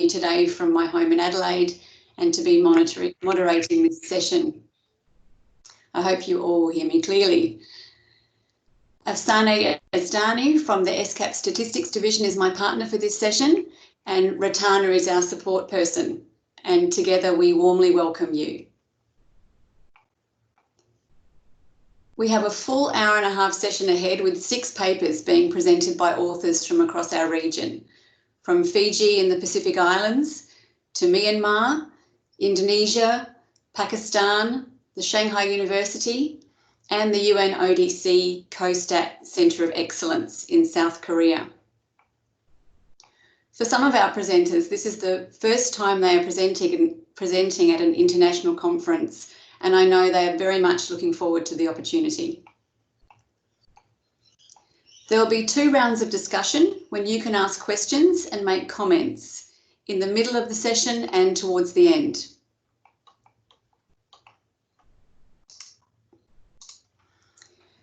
today from my home in Adelaide and to be moderating this session. I hope you all hear me clearly. Afsane Asdani from the ESCAP Statistics Division is my partner for this session, and Ratana is our support person, and together we warmly welcome you. We have a full hour-and-a-half session ahead with 6 papers being presented by authors from across our region, from Fiji in the Pacific Islands to Myanmar, Indonesia, Pakistan, the Shanghai University, and the UNODC-KOSTAT Centre of Excellence in South Korea. For some of our presenters, this is the first time they are presenting at an international conference, and I know they are very much looking forward to the opportunity. There will be 2 rounds of discussion when you can ask questions and make comments in the middle of the session and towards the end.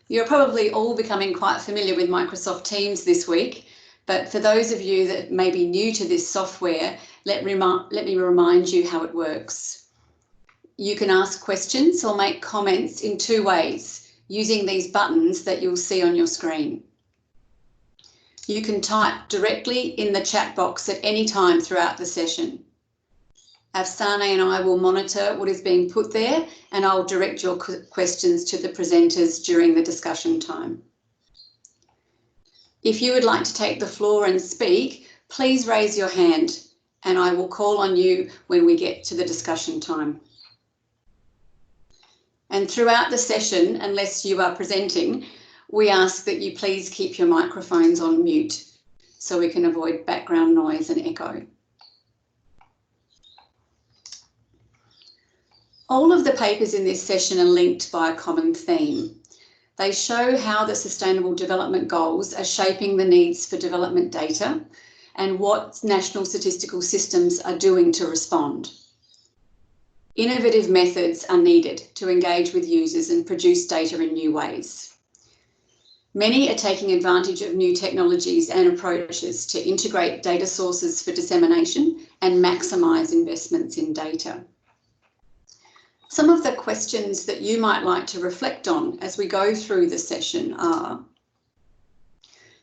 You're probably all becoming quite familiar with Microsoft Teams this week, but for those of you that may be new to this software, let me remind you how it works. You can ask questions or make comments in 2 ways, using these buttons that you'll see on your screen. You can type directly in the chat box at any time throughout the session. Afsane and I will monitor what is being put there, and I'll direct your questions to the presenters during the discussion time. If you would like to take the floor and speak, please raise your hand and I will call on you when we get to the discussion time. And throughout the session, unless you are presenting, we ask that you please keep your microphones on mute so we can avoid background noise and echo. All of the papers in this session are linked by a common theme. They show how the Sustainable Development Goals are shaping the needs for development data and what national statistical systems are doing to respond. Innovative methods are needed to engage with users and produce data in new ways. Many are taking advantage of new technologies and approaches to integrate data sources for dissemination and maximise investments in data. Some of the questions that you might like to reflect on as we go through the session are: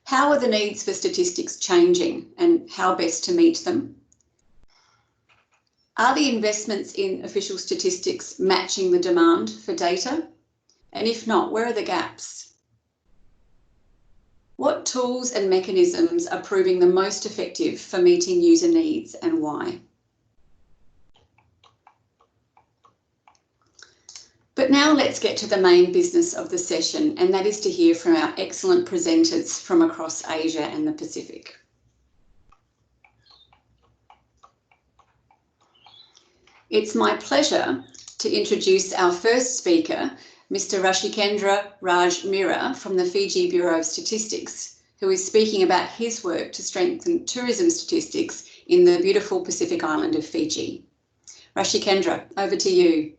how are the needs for statistics changing and how best to meet them? Are the investments in official statistics matching the demand for data? And if not, where are the gaps? What tools and mechanisms are proving the most effective for meeting user needs and why? But now let's get to the main business of the session, and that is to hear from our excellent presenters from across Asia and the Pacific. It's my pleasure to introduce our first speaker, Mr. Rashikendra Raj Mira from the Fiji Bureau of Statistics, who is speaking about his work to strengthen tourism statistics in the beautiful Pacific island of Fiji. Rashikendra, over to you.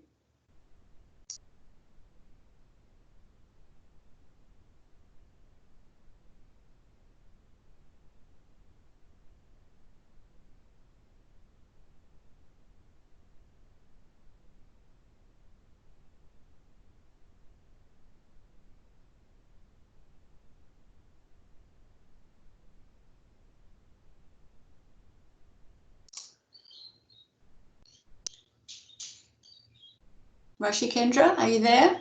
Rashikendra, are you there?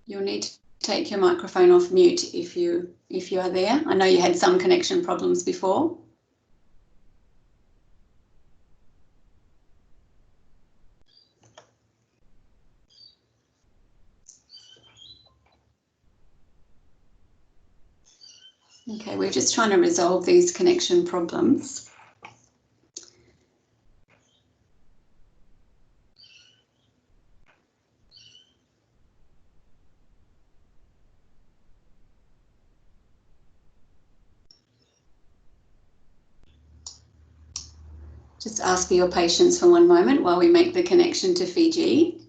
You'll need to take your microphone off mute if you are there. I know you had some connection problems before. Okay, we're just trying to resolve these connection problems. Just ask for your patience for one moment while we make the connection to Fiji.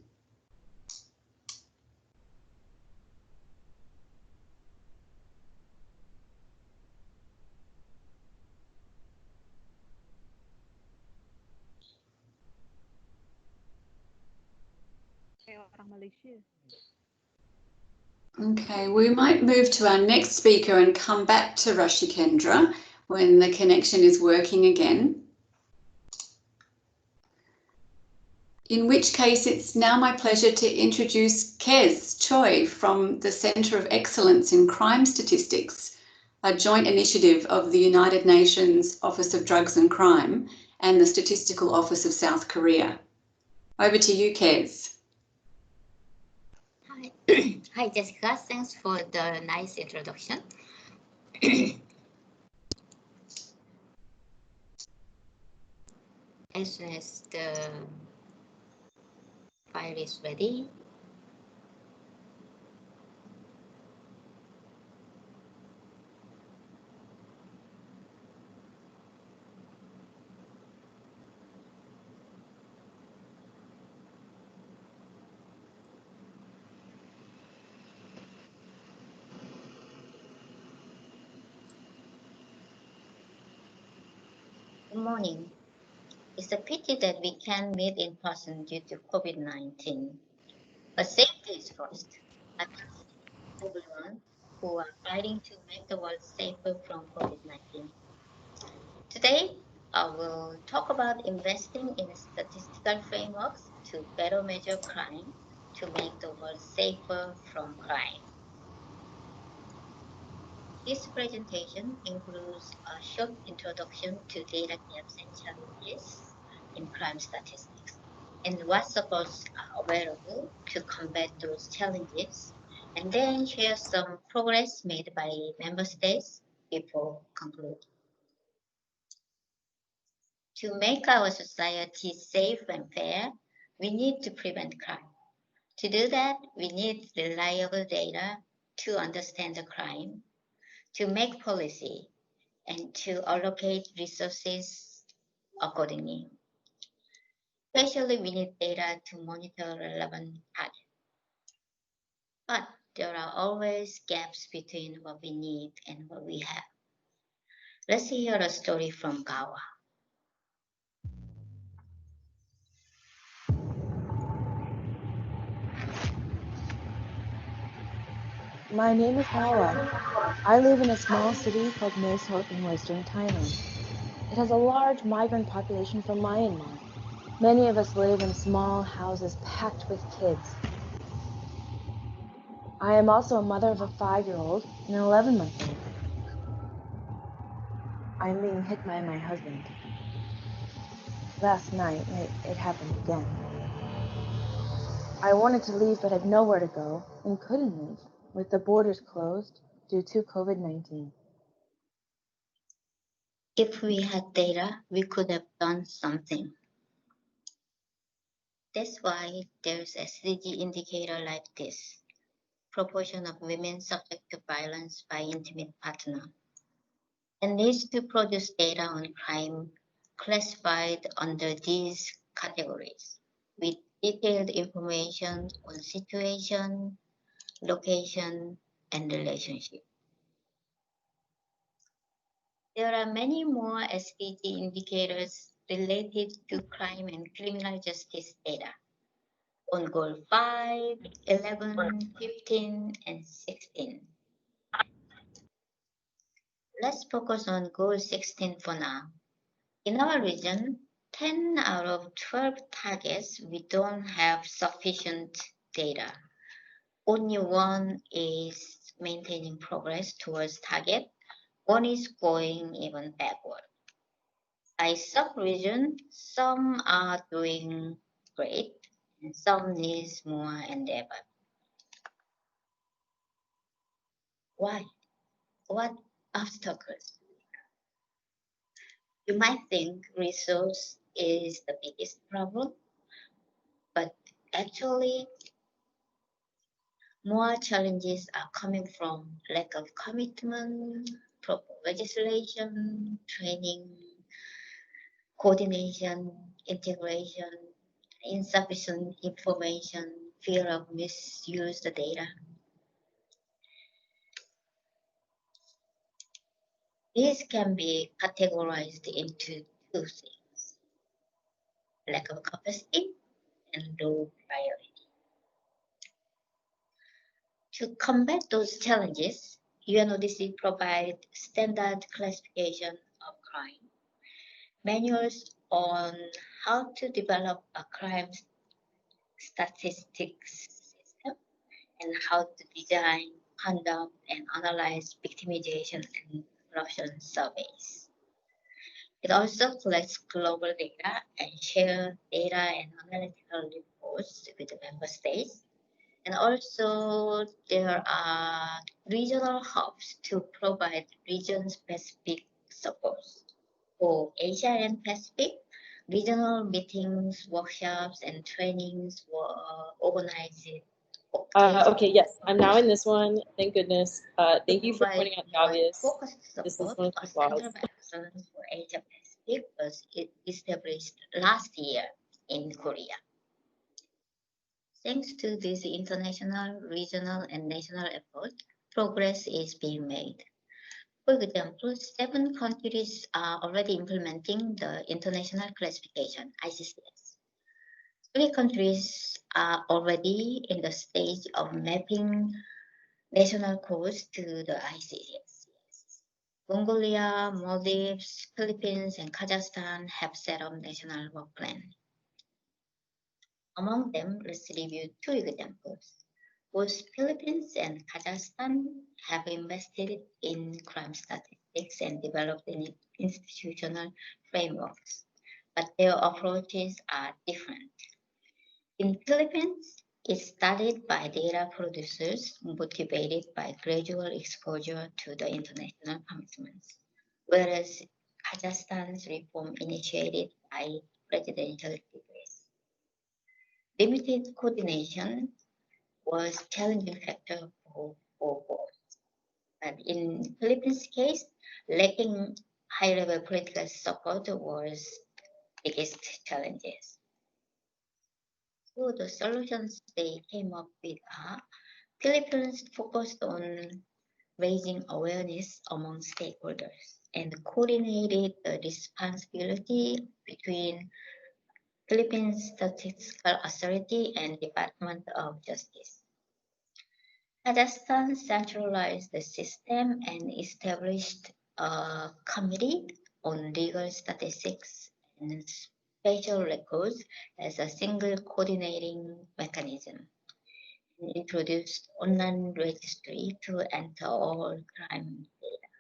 orang Malaysia. Okay, we might move to our next speaker and come back to Rashikendra when the connection is working again. In which case, it's now my pleasure to introduce Kes Choi from the Centre of Excellence in Crime Statistics, a joint initiative of the United Nations Office of Drugs and Crime and the Statistical Office of South Korea. Over to you, Kes. Hi. Hi, Jessica. Thanks for the nice introduction. As soon as the file is ready, good morning. It's a pity that we can't meet in person due to COVID-19. But safety is first. I thank everyone who are fighting to make the world safer from COVID-19. Today, I will talk about investing in statistical frameworks to better measure crime to make the world safer from crime. This presentation includes a short introduction to data gaps and challenges in crime statistics and what supports are available to combat those challenges, and then share some progress made by member states before concluding. To make our society safe and fair, we need to prevent crime. To do that, we need reliable data to understand the crime, to make policy, and to allocate resources accordingly. Especially, we need data to monitor relevant targets. But there are always gaps between what we need and what we have. Let's hear a story from Gawa. My name is Hawa. I live in a small city called Mae Sot in western Thailand. It has a large migrant population from Myanmar. Many of us live in small houses packed with kids. I am also a mother of a 5-year-old and an 11-month-old. I'm being hit by my husband. Last night, it happened again. I wanted to leave but had nowhere to go and couldn't leave, with the borders closed due to COVID-19. If we had data, we could have done something. That's why there's a SDG indicator like this: proportion of women subject to violence by intimate partner, and needs to produce data on crime classified under these categories with detailed information on situation, location, and relationship. There are many more SDG indicators related to crime and criminal justice data on Goal 5, 11, 15, and 16. Let's focus on Goal 16 for now. In our region, 10 out of 12 targets, we don't have sufficient data. Only one is maintaining progress towards target. One is going even backward. By sub-region, some are doing great, and some needs more endeavor. Why? What obstacles? You might think resource is the biggest problem, but actually more challenges are coming from lack of commitment, proper legislation, training, coordination, integration, insufficient information, fear of misuse the data. These can be categorized into two things: lack of capacity and low priority. To combat those challenges, UNODC provides standard classification of crime, manuals on how to develop a crime statistics system, and how to design, conduct, and analyze victimization and corruption surveys. It also collects global data and shares data and analytical reports with the member states. And also there are regional hubs to provide region-specific support. For Asia and Pacific, regional meetings, workshops, and trainings were organized. Okay, yes, I'm now in this one. Thank goodness. Thank you for pointing out the obvious. This is one of the flaws. Center of Excellence for Asia Pacific was established last year in Korea. Thanks to this international, regional, and national effort, progress is being made. For example, 7 countries are already implementing the International Classification, ICCS. 3 countries are already in the stage of mapping national codes to the ICCS. Mongolia, Maldives, Philippines, and Kazakhstan have set up national work plan. Among them, let's review 2 examples. Both Philippines and Kazakhstan have invested in crime statistics and developed institutional frameworks, but their approaches are different. In Philippines, it started by data producers motivated by gradual exposure to the international commitments, whereas Kazakhstan's reform initiated by presidential decrees. Limited coordination was a challenging factor for both. But in Philippines' case, lacking high-level political support was the biggest challenges. So the solutions they came up with are Philippines focused on raising awareness among stakeholders and coordinated the responsibility between Philippines Statistical Authority and Department of Justice. Kazakhstan centralized the system and established a committee on legal statistics and spatial records as a single coordinating mechanism, and introduced online registry to enter all crime data.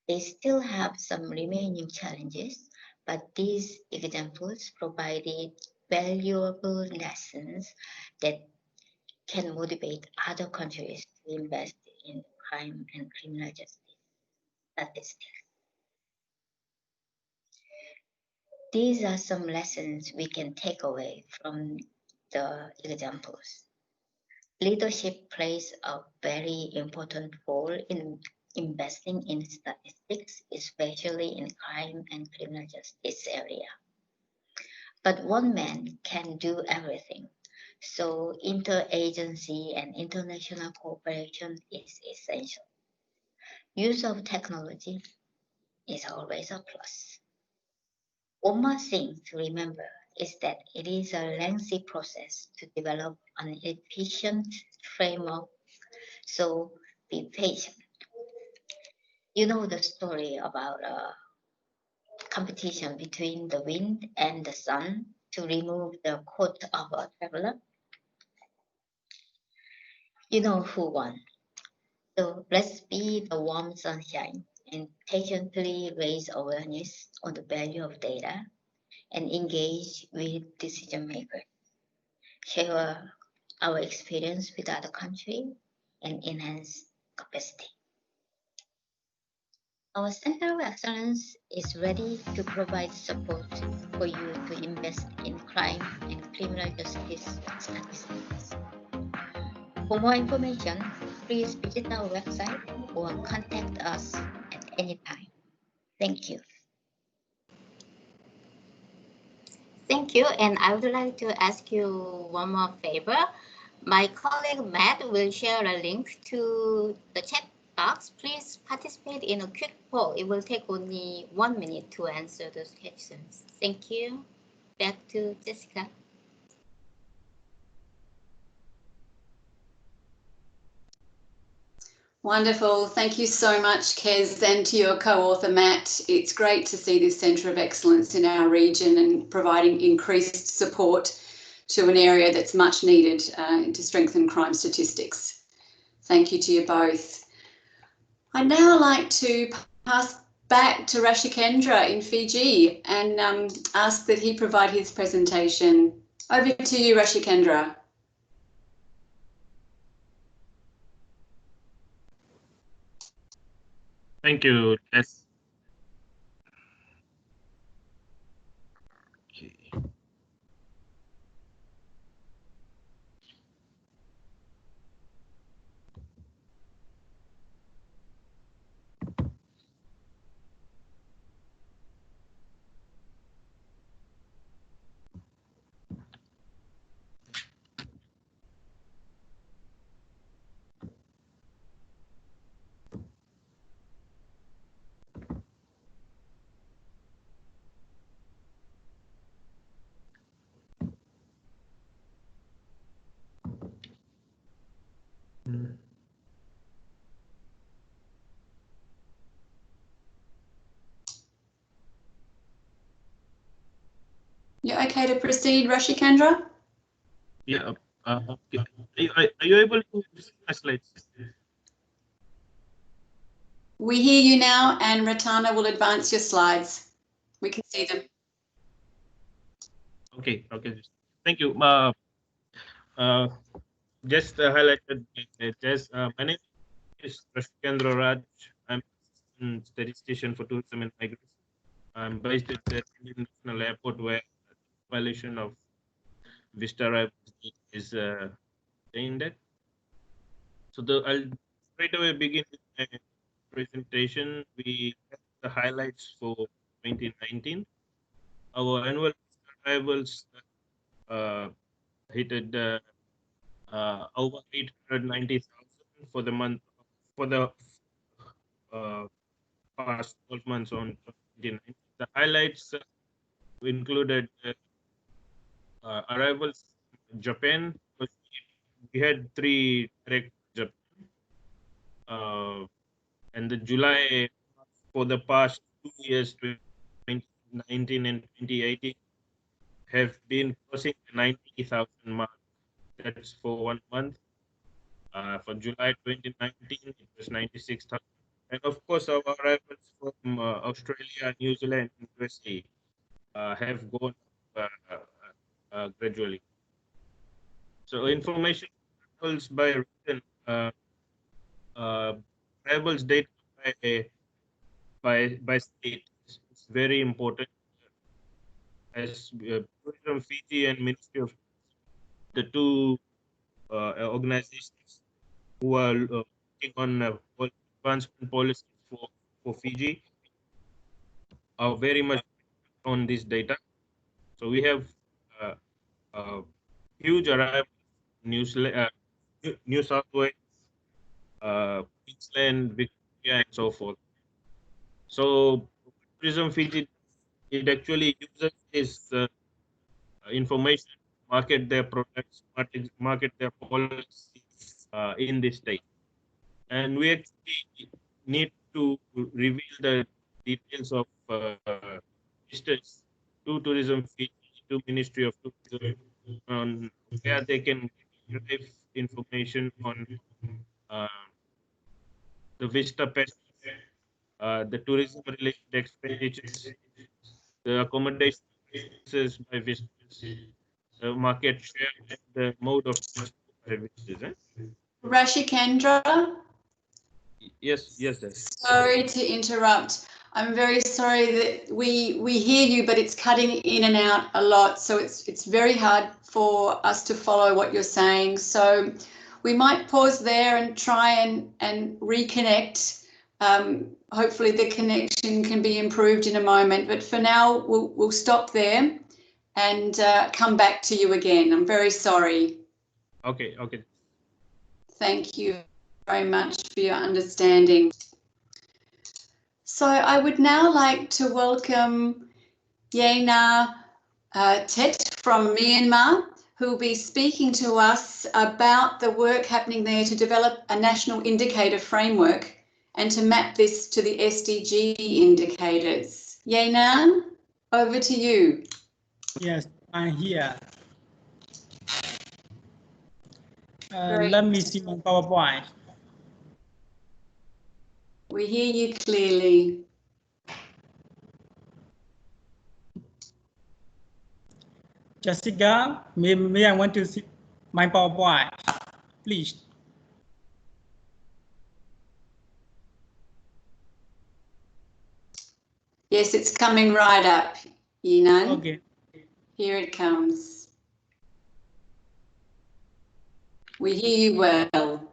They still have some remaining challenges, but these examples provided valuable lessons that can motivate other countries to invest in crime and criminal justice statistics. These are some lessons we can take away from the examples. Leadership plays a very important role in investing in statistics, especially in crime and criminal justice area. But one man can do everything. So interagency and international cooperation is essential. Use of technology is always a plus. One more thing to remember is that it is a lengthy process to develop an efficient framework, so be patient. You know the story about a competition between the wind and the sun to remove the coat of a traveler. You know who won. So let's be the warm sunshine and patiently raise awareness on the value of data and engage with decision makers. Share our experience with other countries and enhance capacity. Our Center of Excellence is ready to provide support for you to invest in crime and criminal justice statistics. For more information, please visit our website or contact us at any time. Thank you. Thank you, and I would like to ask you one more favor. My colleague Matt will share a link to the chat box. Please participate in a quick poll. It will take only 1 minute to answer those questions. Thank you. Back to Jessica. Wonderful. Thank you so much, Kez, and to your co-author, Matt. It's great to see this Centre of Excellence in our region and providing increased support to an area that's much needed to strengthen crime statistics. Thank you to you both. I'd now like to pass back to Rashikendra in Fiji and ask that he provide his presentation. Over to you, Rashikendra. Thank you, Tess. Okay. You're okay to proceed, Rashikendra? Yeah. Okay. Are you able to see my slides? We hear you now, and Ratana will advance your slides. We can see them. Okay. Okay. Thank you. Just highlighted. My name is Rashikendra Raj. I'm a statistician for tourism and migration. I'm based at the International Airport, where the population of Vista arrivals is aimed at. So I'll straight away begin with my presentation. We have the highlights for 2019. Our annual arrivals hit at over 890,000 for the month for the past 12 months on 2019. The highlights included arrivals in Japan. We had 3 direct Japan. And the July for the past 2 years, 2019 and 2018, have been crossing the 90,000 mark. That's for 1 month. For July 2019, it was 96,000. And of course, our arrivals from Australia, New Zealand, and USA have gone up gradually. So information travels by written, travels data by state is very important. As Tourism Fiji and Ministry of the two organizations who are working on advancement policies for Fiji are very much on this data. So we have huge arrival New South Wales, Queensland, Victoria, and so forth. So Tourism Fiji, it actually uses this information to market their products, market their policies in this state. And we actually need to reveal the details of visitors to Tourism Fiji, to Ministry of Tourism, on where they can derive information on the visitor package, the tourism-related expenditures, the accommodation expenses by visitors, the market share, and the mode of transport by visitors. Rashikendra? Yes, yes. Sorry to interrupt. I'm very sorry that we hear you, but it's cutting in and out a lot. So it's very hard for us to follow what you're saying. So we might pause there and try and reconnect. Hopefully the connection can be improved in a moment. But for now, we'll stop there and come back to you again. I'm very sorry. Okay. Thank you very much for your understanding. So I would now like to welcome Yena Tet from Myanmar. who will be speaking to us about the work happening there to develop a national indicator framework and to map this to the SDG indicators. Yenan, over to you. Yes, I'm here. Great. Let me see my PowerPoint. We hear you clearly. Jessica, may I want to see my PowerPoint, please? Yes, it's coming right up, Yenan. Okay. Here it comes. We hear you well.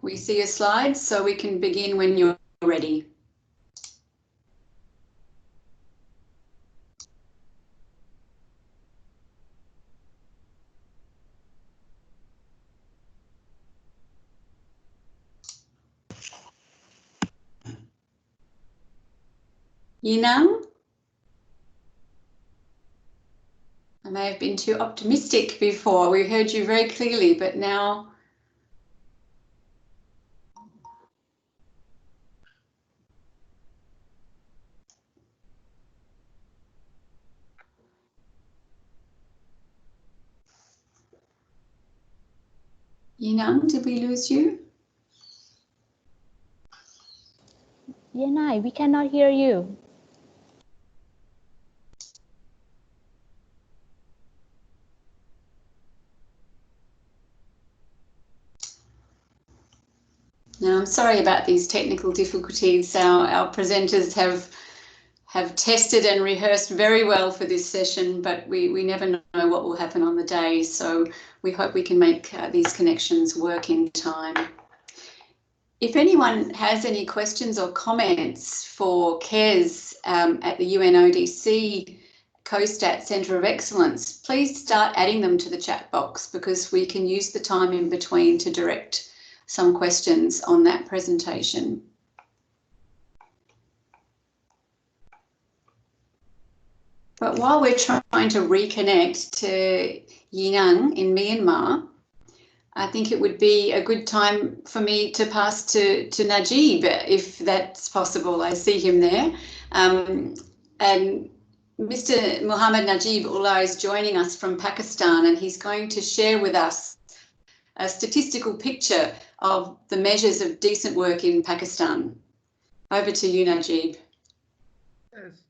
We see your slides, so we can begin when you're ready. Yenan? I may have been too optimistic before. We heard you very clearly, but now... Yenan, did we lose you? Yenai, we cannot hear you. No, I'm sorry about these technical difficulties. Our presenters have tested and rehearsed very well for this session, but we never know what will happen on the day. So we hope we can make these connections work in time. If anyone has any questions or comments for Kes at the UNODC-KOSTAT Centre of Excellence, please start adding them to the chat box, because we can use the time in between to direct some questions on that presentation. But while we're trying to reconnect to Yenan in Myanmar, I think it would be a good time for me to pass to Najib, if that's possible. I see him there. And Mr. Muhammad Najib Ullah is joining us from Pakistan, and he's going to share with us a statistical picture of the measures of decent work in Pakistan. Over to you, Najib. Yes.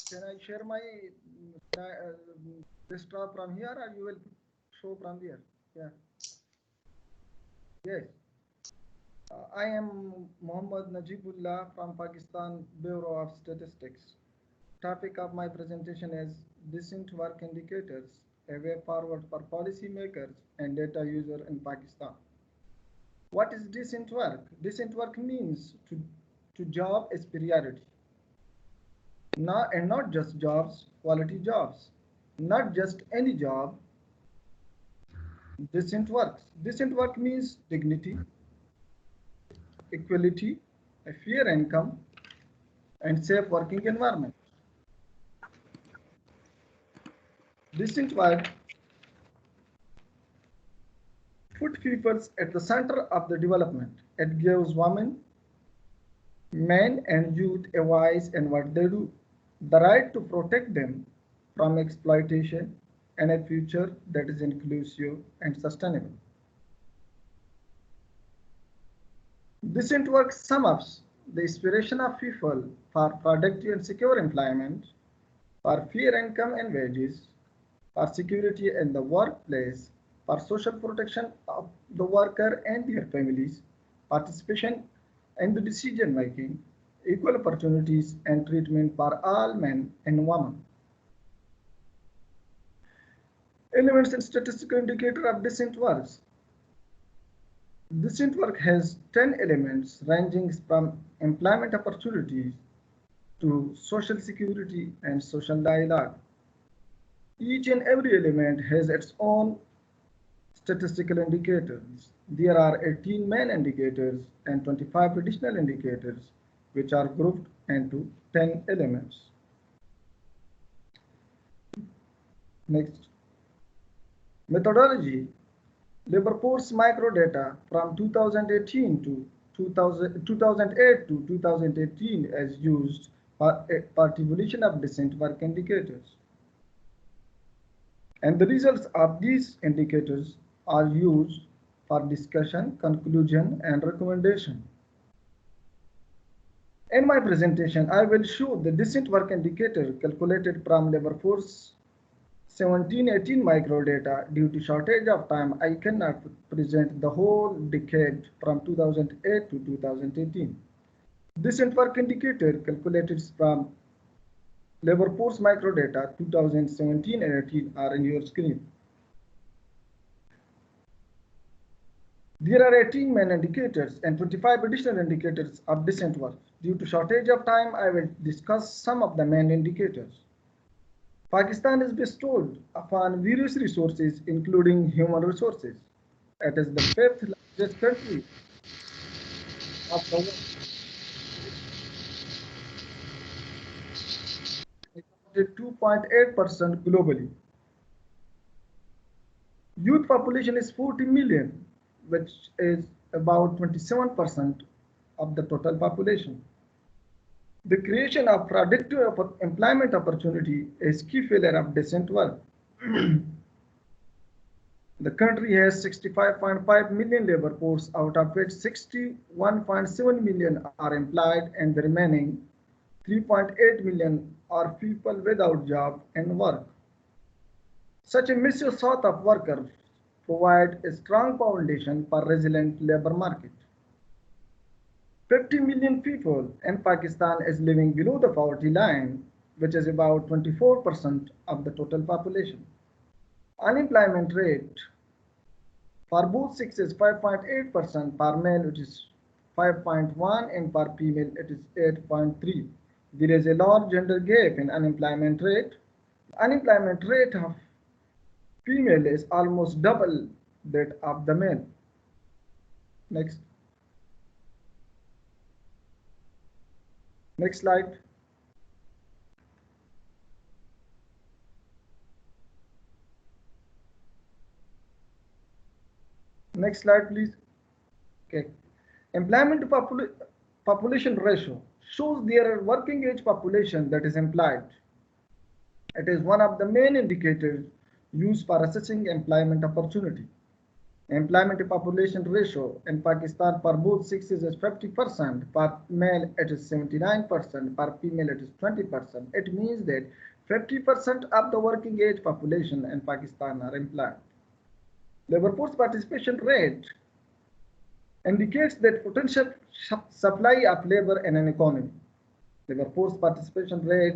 Can I share my desktop from here, or you will show from there? Yeah. Yes. I am Muhammad Najibullah from Pakistan Bureau of Statistics. Topic of my presentation is decent work indicators, a way forward for policymakers and data users in Pakistan. What is decent work? Decent work means to job is priority. Not just jobs, quality jobs. Not just any job. Decent work. Decent work means dignity, equality, a fair income, and safe working environment. Decent work put people at the center of the development. It gives women, men, and youth a voice in what they do, the right to protect them from exploitation and a future that is inclusive and sustainable. Decent work sums up the aspiration of people for productive and secure employment, for fair income and wages, for security in the workplace, for social protection of the worker and their families, participation in the decision making, equal opportunities and treatment for all men and women. Elements and statistical indicator of decent works. Decent work has 10 elements ranging from employment opportunities to social security and social dialogue. Each and every element has its own statistical indicators. There are 18 main indicators and 25 additional indicators, which are grouped into 10 elements. Next, methodology. Labor force microdata from 2008 to 2018 is used for tabulation of decent work indicators. And the results of these indicators are used for discussion, conclusion, and recommendation. In my presentation, I will show the decent work indicator calculated from labor force 17-18 microdata. Due to shortage of time, I cannot present the whole decade from 2008 to 2018. Decent work indicator calculated from labor force microdata 2017 and 18 are in your screen. There are 18 main indicators and 25 additional indicators of decent work. Due to shortage of time, I will discuss some of the main indicators. Pakistan is bestowed upon various resources, including human resources. It is the 5th largest country of the world. It accounted 2.8% globally. Youth population is 40 million, which is about 27% of the total population. The creation of productive employment opportunity is key pillar of decent work. The country has 65.5 million labor force, out of which 61.7 million are employed and the remaining 3.8 million are people without job and work. Such a massive source of workers provide a strong foundation for resilient labor market. 50 million people in Pakistan is living below the poverty line, which is about 24% of the total population. Unemployment rate for both sexes is 5.8%, per male it is 5.1 and per female it is 8.3. There is a large gender gap in unemployment rate. Unemployment rate of female is almost double that of the male. Next. Next slide. Next slide, please. Okay. Employment to population ratio shows their working age population that is employed. It is one of the main indicators used for assessing employment opportunity. Employment to population ratio in Pakistan for both sexes is 50%, per male it is 79%, per female it is 20%. It means that 50% of the working age population in Pakistan are employed. Labor force participation rate indicates that potential supply of labor in an economy. Labor force participation rate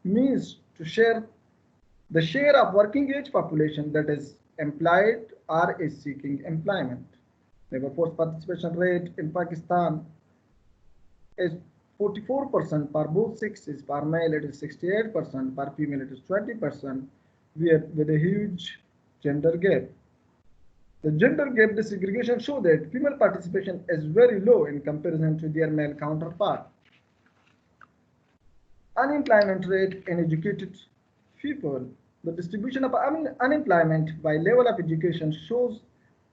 means to share the share of working age population that is employed or is seeking employment. Labor force participation rate in Pakistan is 44% for both sexes. Per male it is 68%, per female it is 20%, with a huge gender gap. The gender gap disaggregation shows that female participation is very low in comparison to their male counterpart. Unemployment rate in educated people. The distribution of unemployment by level of education shows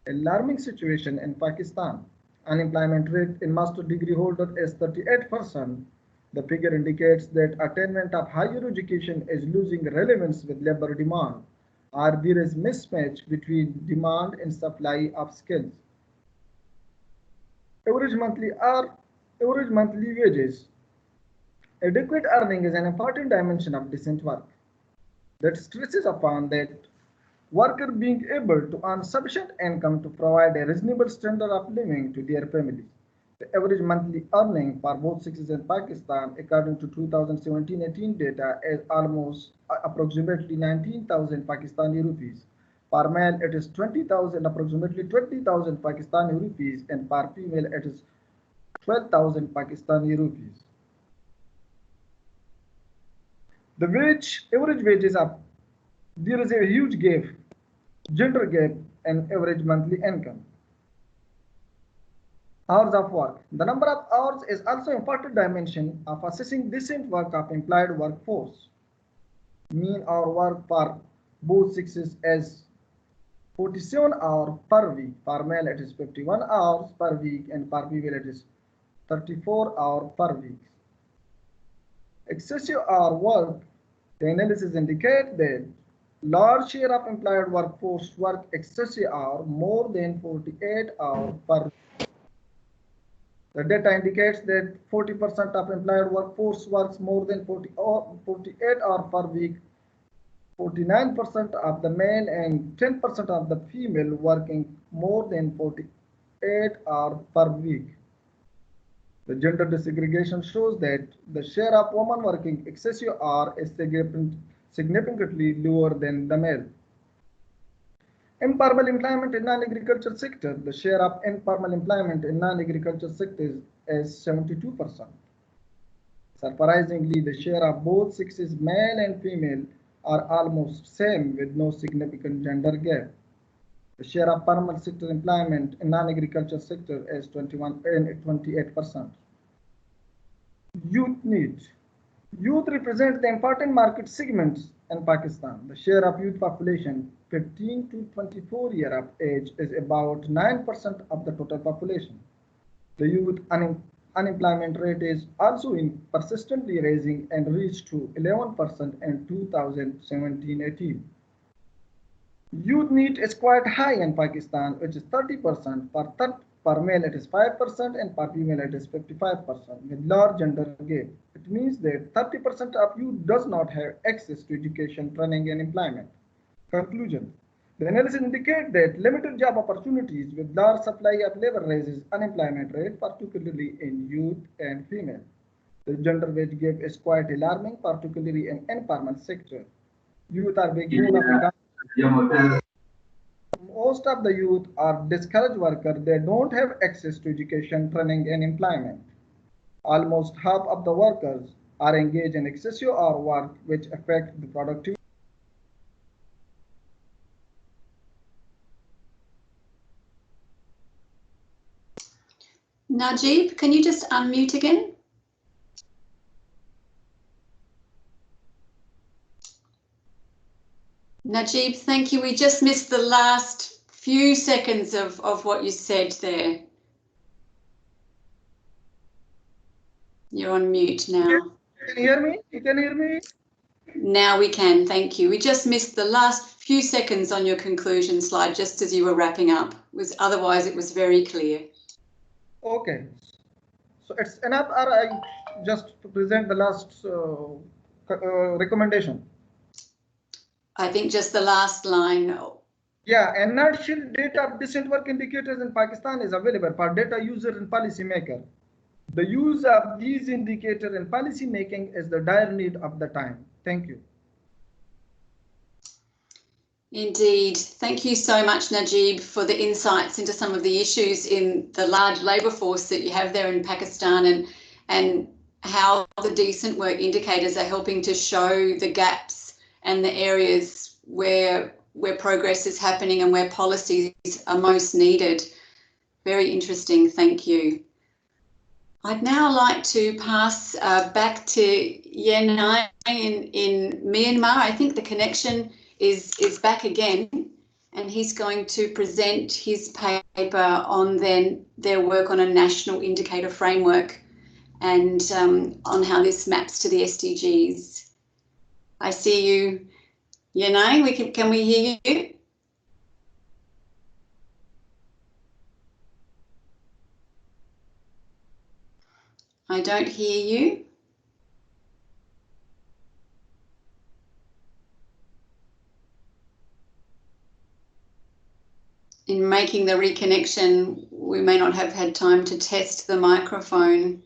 alarming situation in Pakistan. Unemployment rate in master degree holder is 38%. The figure indicates that attainment of higher education is losing relevance with labor demand, or there is mismatch between demand and supply of skills. Average monthly wages. Adequate earning is an important dimension of decent work that stresses upon that worker being able to earn sufficient income to provide a reasonable standard of living to their families. The average monthly earning for both sexes in Pakistan, according to 2017-18 data, is approximately 19,000 Pakistani rupees. Per male, it is 20,000, approximately 20,000 Pakistani rupees, and per female, it is 12,000 Pakistani rupees. The average wages up. There is a huge gap, gender gap in average monthly income. Hours of work. The number of hours is also an important dimension of assessing decent work of employed workforce. Mean hour work for both sexes is 47 hours per week. For male it is 51 hours per week, and for female it is 34 hours per week. Excessive hour work. The analysis indicates that large share of employed workforce work excessive hours more than 48 hours per week. The data indicates that 40% of employed workforce works more than 48 hours per week, 49% of the male and 10% of the female working more than 48 hours per week. The gender desegregation shows that the share of women working excessive hours is significantly lower than the male. Informal employment in non-agriculture sector. The share of informal employment in non-agriculture sector is 72%. Surprisingly, the share of both sexes, male and female, are almost same with no significant gender gap. The share of formal sector employment in non-agriculture sector is 28%. Youth need. Youth represent the important market segments in Pakistan. The share of youth population 15 to 24 years of age is about 9% of the total population. The youth unemployment rate is also persistently rising and reached to 11% in 2017-18. Youth need is quite high in Pakistan, which is 30%. Per male it is 5% and per female it is 55%, with large gender gap. It means that 30% of youth does not have access to education, training and employment. Conclusion. The analysis indicates that limited job opportunities with large supply of labor raises unemployment rate, particularly in youth and female. The gender wage gap is quite alarming, particularly in informal sector. Youth are backbone of economy. Most of the youth are discouraged workers. They don't have access to education, training and employment. Almost half of the workers are engaged in excessive hour work, which affect the productivity. Najib, can you just unmute again? Najib, thank you. We just missed the last few seconds of what you said there. You're on mute now. Can you hear me? You can hear me? Now we can, thank you. We just missed the last few seconds on your conclusion slide, just as you were wrapping up. Otherwise, it was very clear. Okay. So it's enough, or I just present the last recommendation? I think just the last line. Yeah, and national data of decent work indicators in Pakistan is available for data user and policy maker. The use of these indicators in policy making is the dire need of the time. Thank you. Indeed. Thank you so much, Najib, for the insights into some of the issues in the large labour force that you have there in Pakistan, and how the decent work indicators are helping to show the gaps and the areas where progress is happening and where policies are most needed. Very interesting. Thank you. I'd now like to pass back to Yenai in Myanmar. I think the connection is back again, and he's going to present his paper on their work on a national indicator framework and on how this maps to the SDGs. I see you, Yenai. Can we hear you? I don't hear you. In making the reconnection, we may not have had time to test the microphone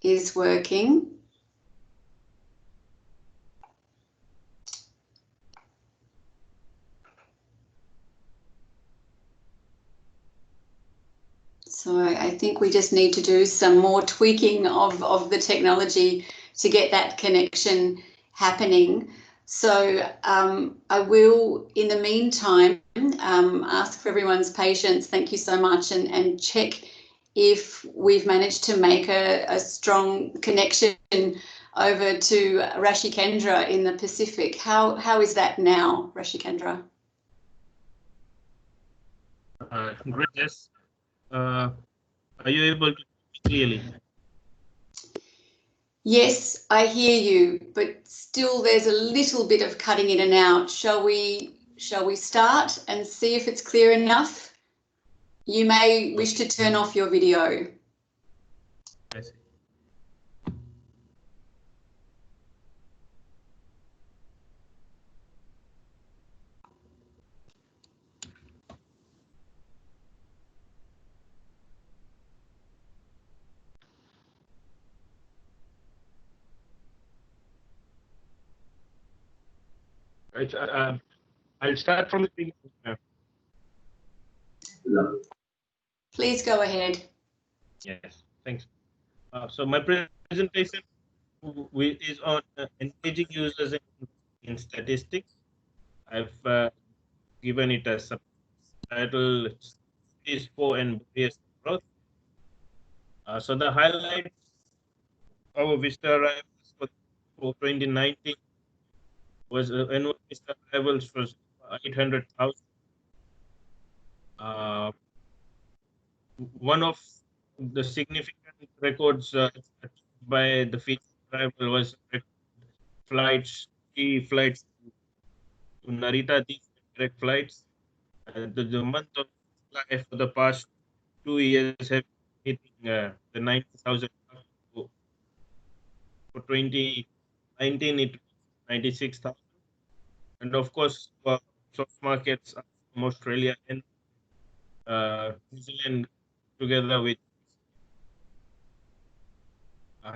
is working. So I think we just need to do some more tweaking of the technology to get that connection happening. So I will, in the meantime, ask for everyone's patience. Thank you so much, and check if we've managed to make a strong connection over to Rashikendra in the Pacific. How is that now, Rashikendra? Great, yes. Are you able to clearly? Yes, I hear you, but still there's a little bit of cutting in and out. Shall we start and see if it's clear enough? You may wish to turn off your video. I see. Right, I'll start from the beginning. Please go ahead. Yes, thanks. So my presentation is on engaging users in statistics. I've given it a subtitle, is for and barriers to growth. So the highlights, our visitor arrivals for 2019 was annual visitor arrivals was 800,000. One of the significant records by the Fiji arrival was flights, 3 flights to Narita, these direct flights. The month of July for the past 2 years have been hitting the 90,000. For 2019, it was 96,000. And of course, source markets from Australia and New Zealand together with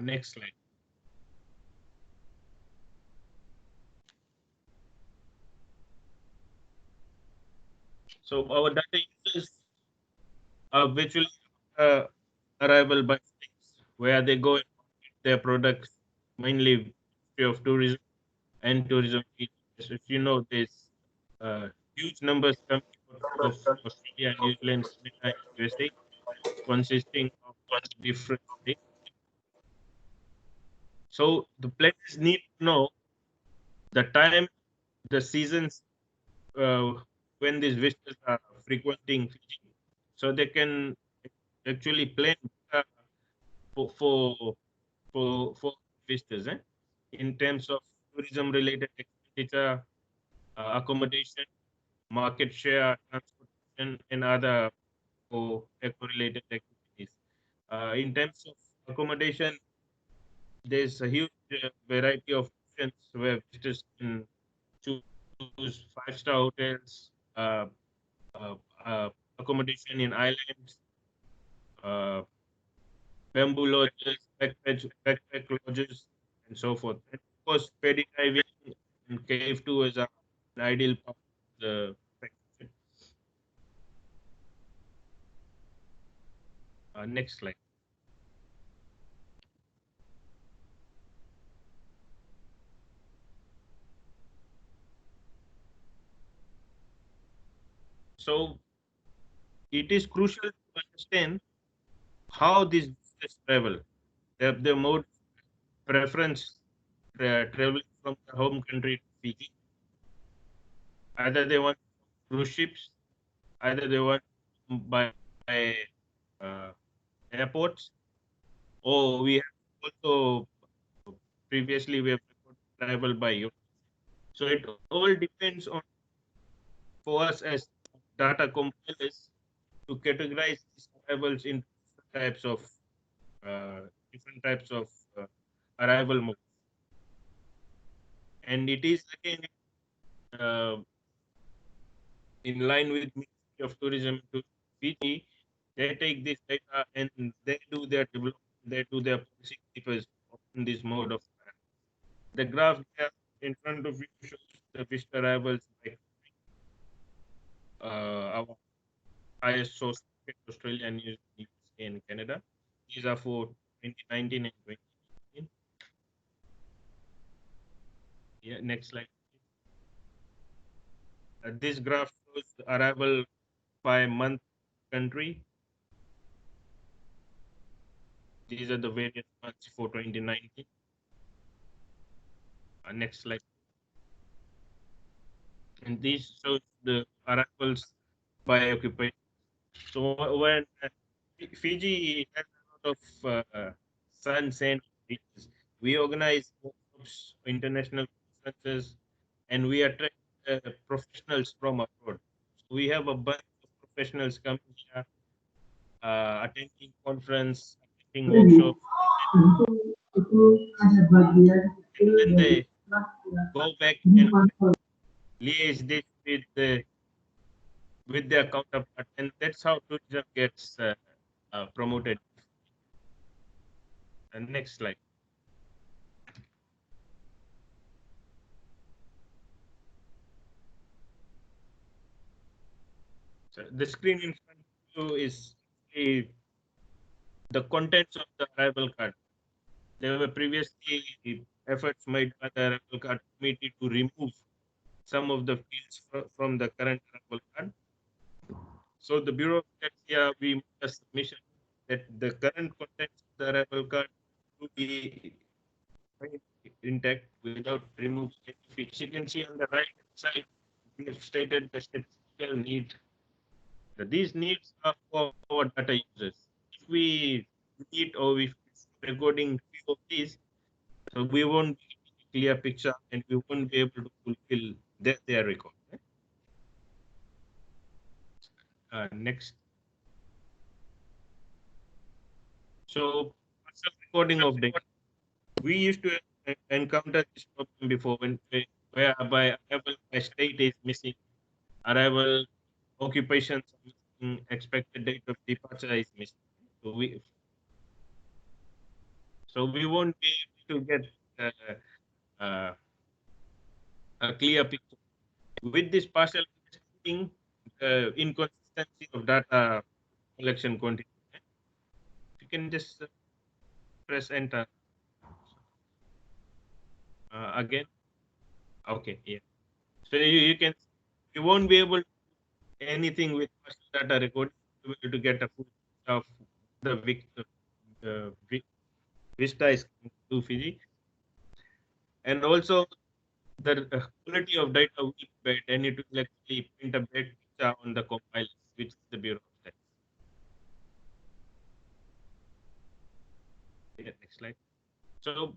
next slide. So our data users are virtually arrival by states where they go and market their products, mainly Ministry of Tourism and tourism. As you know, there's huge numbers coming out of Australia, New Zealand, Canada, and USA, consisting of different states. So the players need to know the time, the seasons when these visitors are frequenting Fiji, so they can actually plan for visitors in terms of tourism related expenditure, accommodation, market share, transportation, and other eco-related activities. In terms of accommodation, there's a huge variety of options where visitors can choose 5-star hotels, uh, accommodation in islands, bamboo lodges, backpack lodges, and so forth. And of course, paddy diving and cave tours are an ideal part of the package. Next slide. So it is crucial to understand how these visitors travel, their mode preference traveling from their home country to Fiji. Either they want cruise ships, either they want by airports, or we have also previously we have travel by you. So it all depends on for us as data compilers to categorize these arrivals into different types of arrival modes. And it is again in line with Ministry of Tourism to Fiji. They take this data and they do their development, they do their policy papers in this mode of the graph there in front of you shows the visitor arrivals by our highest source Australia, New Zealand, USA, and Canada. These are for 2019 and 2018. Yeah, next slide. This graph shows arrival by month country. These are the various months for 2019. Next slide. And this shows the arrivals by occupation. So when Fiji has a lot of sun, sand, beaches, we organize workshops, international conferences, and we attract professionals from abroad. So we have a bunch of professionals coming here, attending conference, attending workshops, and then they go back and liaise this with their counterpart, and that's how tourism gets promoted. And next slide. So the screen in front of you is the contents of the arrival card. There were previously efforts made by the arrival card committee to remove some of the fields from the current arrival card. So the Bureau of Stats here, we made a submission that the current contents of the arrival card to be intact without removing any fields. You can see on the right side, we have stated the statistical need. These needs are for our data users. If we need or if recording few of these, so we won't get a clear picture and we won't be able to fulfill their record. Next. So, partial recording of data. We used to encounter this problem before whereby arrival by state is missing, arrival occupations are missing, expected date of departure is missing. So we won't be able to get a clear picture. With this partial understanding, inconsistency of data collection continues. You can just press enter again. Okay, yeah. So you won't be able to do anything with partial data recording. You will be able to get a full of the Vista is to Fiji, and also the quality of data will be bad, and it will actually print a bad picture on the compilers, which is the Bureau of Stats. Yeah, next slide. So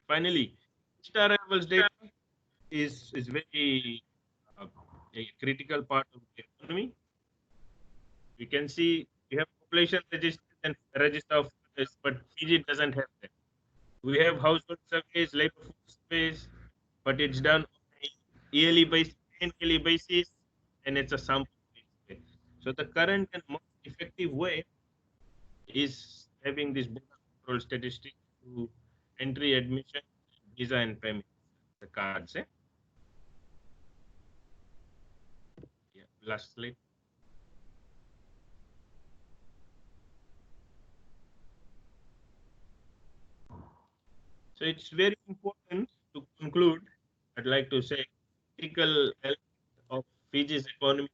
finally, star arrivals data is very a critical part of the economy. You can see we have population register and register of others, but Fiji doesn't have that. We have household surveys, labor force surveys, but it's done on a yearly basis, annually basis, and it's a sample based. So the current and most effective way is having this border control statistics to entry, admission, visa, and payment. The cards. Yeah, last slide. So it's very important to conclude. I'd like to say, critical element of Fiji's economy,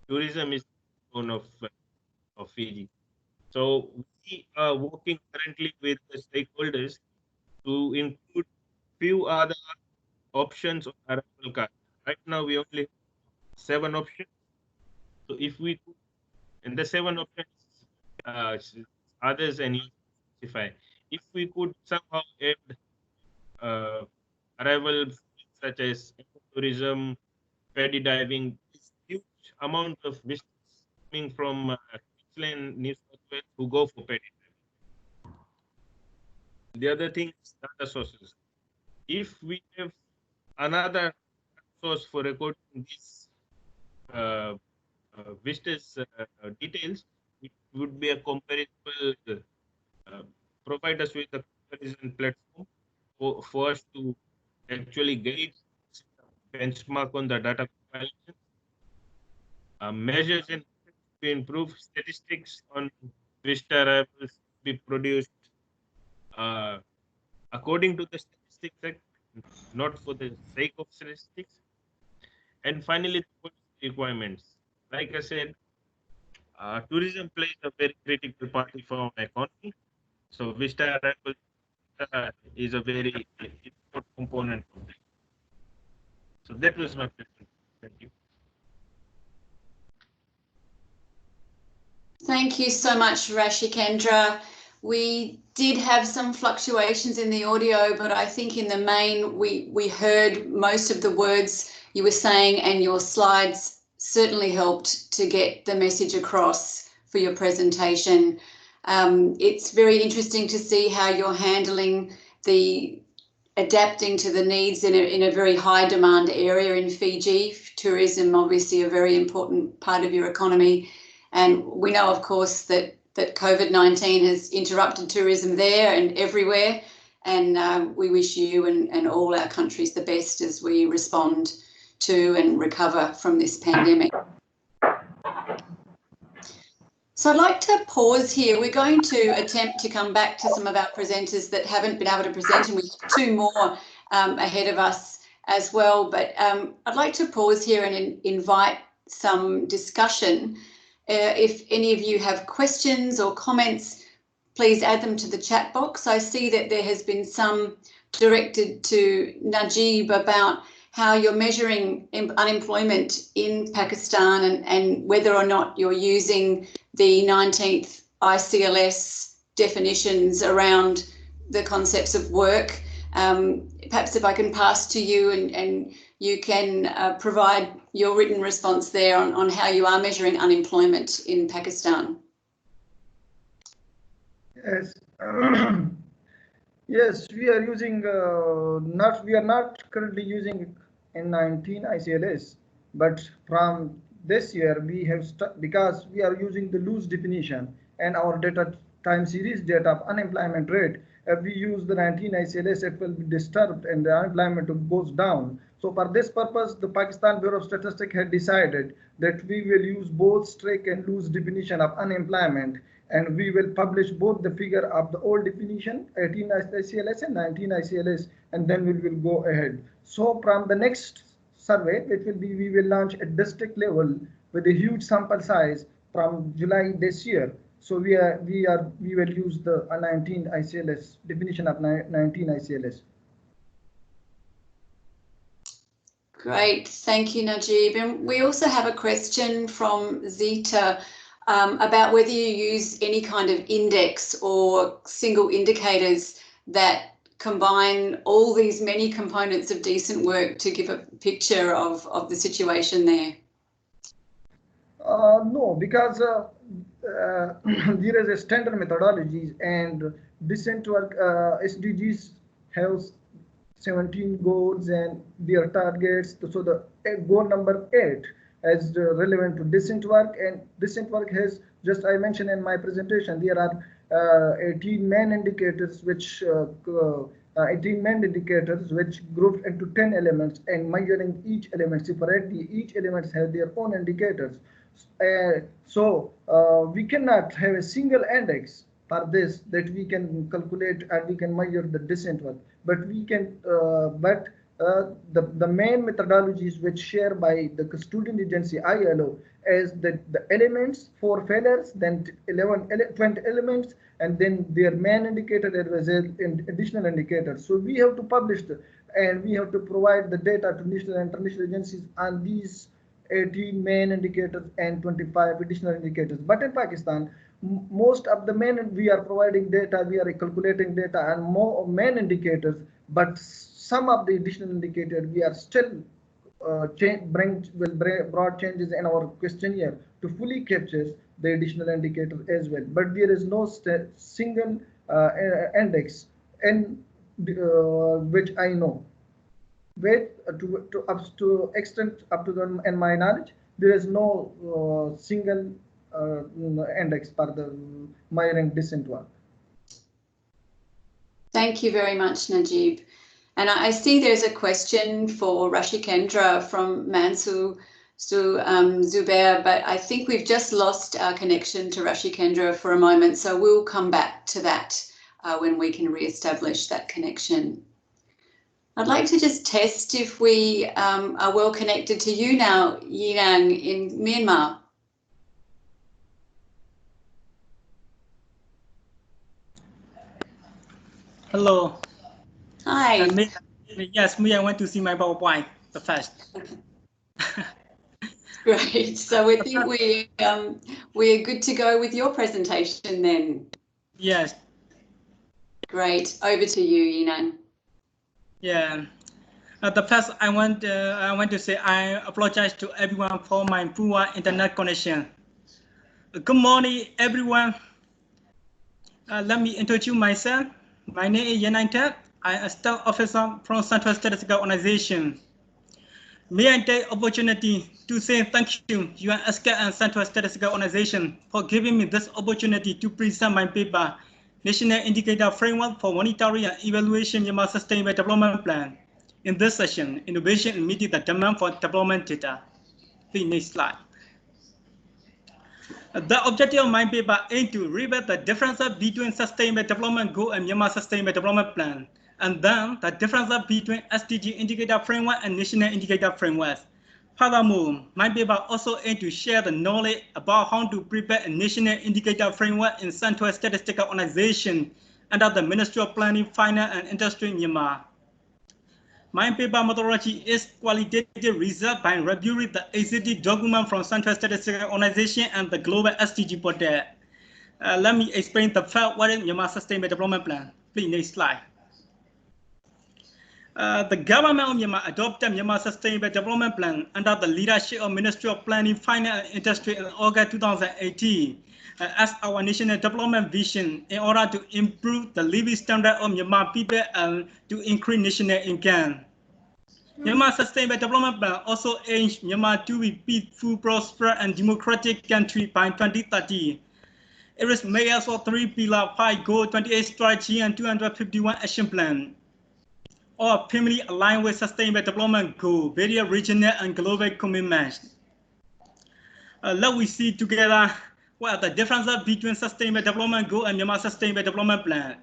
tourism is one of Fiji. So we are working currently with the stakeholders to include few other options on arrival card. Right now we only have 7 options. So if we could, and the 7 options, others and you specify. If we could somehow add arrival such as tourism, paddy diving, this huge amount of visitors coming from Queensland, New South Wales who go for paddy diving. The other thing is data sources. If we have another source for recording these visitors details, it would be a comparable, provide us with a comparison platform for us to actually gauge benchmark on the data compilation, measures and to improve statistics on visitor arrivals be produced according to the Statistics Act, not for the sake of statistics. And finally, the requirements. Like I said, tourism plays a very critical part of our economy. So visa arrival is a very important component of that. So that was my question. Thank you. Thank you so much, Rashikendra. We did have some fluctuations in the audio, but I think in the main we heard most of the words you were saying, and your slides certainly helped to get the message across for your presentation. It's very interesting to see how you're handling the adapting to the needs in a very high demand area in Fiji. Tourism, obviously, a very important part of your economy. And we know, of course, that COVID-19 has interrupted tourism there and everywhere. And we wish you and all our countries the best as we respond to and recover from this pandemic. So I'd like to pause here. We're going to attempt to come back to some of our presenters that haven't been able to present, and we have two more ahead of us as well. But I'd like to pause here and invite some discussion. If any of you have questions or comments, please add them to the chat box. I see that there has been some directed to Najib about how you're measuring unemployment in Pakistan and whether or not you're using the 19th ICLS definitions around the concepts of work. Perhaps if I can pass to you and you can provide your written response there on how you are measuring unemployment in Pakistan. Yes. Yes, we are using we are not currently using N19 ICLS, but from this year we have because we are using the loose definition and our data time series data of unemployment rate. If we use the 19 ICLS, it will be disturbed and the unemployment goes down. So for this purpose, the Pakistan Bureau of Statistics had decided that we will use both strict and loose definition of unemployment, and we will publish both the figure of the old definition 18 ICLS and 19 ICLS, and then we will go ahead. So from the next survey, it will be we will launch at district level with a huge sample size from July this year. So we will use the 19 ICLS definition of 19 ICLS. Great, thank you, Najib. And we also have a question from Zita about whether you use any kind of index or single indicators that combine all these many components of decent work to give a picture of the situation there. No, because there is a standard methodologies, and decent work SDGs have 17 goals and their targets. So the goal number 8 is relevant to decent work, and decent work has, just I mentioned in my presentation, there are 18 main indicators which group into 10 elements, and measuring each element separately. Each element has their own indicators. So we cannot have a single index for this that we can calculate and we can measure the decent work, but we can the main methodologies which shared by the custodian agency ILO is that the elements 4 failures, then 20 elements, and then their main indicator as additional indicators. So we have to publish and we have to provide the data to national and international agencies on these 18 main indicators and 25 additional indicators. But in Pakistan, most of the main we are providing data, we are calculating data and more main indicators, but some of the additional indicators we are still broad changes in our questionnaire to fully capture the additional indicator as well. But there is no single index in which I know. To extent up to the, in my knowledge, there is no single index for the measuring decent work. Thank you very much, Najib. And I see there's a question for Rashikendra from Mansu Zubair, but I think we've just lost our connection to Rashikendra for a moment, so we'll come back to that when we can re-establish that connection. I'd like to just test if we are well connected to you now, Yinang, in Myanmar. Hello. Hi. Yes, I want to see my PowerPoint the first. Great. So we think we're good to go with your presentation then. Yes. Great. Over to you, Yinang. Yeah. The first, I want to say I apologize to everyone for my poor internet connection. Good morning, everyone. Let me introduce myself. My name is Yan Tet. I am a staff officer from Central Statistical Organization. May I take opportunity to say thank you, UNODC-KOSTAT and Central Statistical Organization, for giving me this opportunity to present my paper, National Indicator Framework for Monitoring and Evaluation Myanmar Sustainable Development Plan. In this session, innovation and meeting the demand for development data. Please, next slide. The objective of my paper aims to reveal the differences between Sustainable Development Goal and Myanmar Sustainable Development Plan, and then the differences between SDG Indicator Framework and National Indicator Framework. Furthermore, my paper also aims to share the knowledge about how to prepare a National Indicator Framework in Central Statistical Organization under the Ministry of Planning, Finance and Industry in Myanmar. My paper methodology is qualitative research by reviewing the ACT document from Central Statistical Organization and the Global SDG portal. Let me explain the first what is Myanmar Sustainable Development Plan. Please, next slide. The government of Myanmar adopted Myanmar Sustainable Development Plan under the leadership of Ministry of Planning, Finance and Industry in August 2018 as our national development vision in order to improve the living standard of Myanmar people and to increase national income. Myanmar Sustainable Development Plan also aims Myanmar to be peaceful, prosperous, and democratic country by 2030. It is made up of 3 pillars, 5 goals, 28 strategy, and 251 action plan, all firmly aligned with Sustainable Development Goals, various regional and global commitments. Let we see together what are the differences between Sustainable Development Goal and Myanmar Sustainable Development Plan.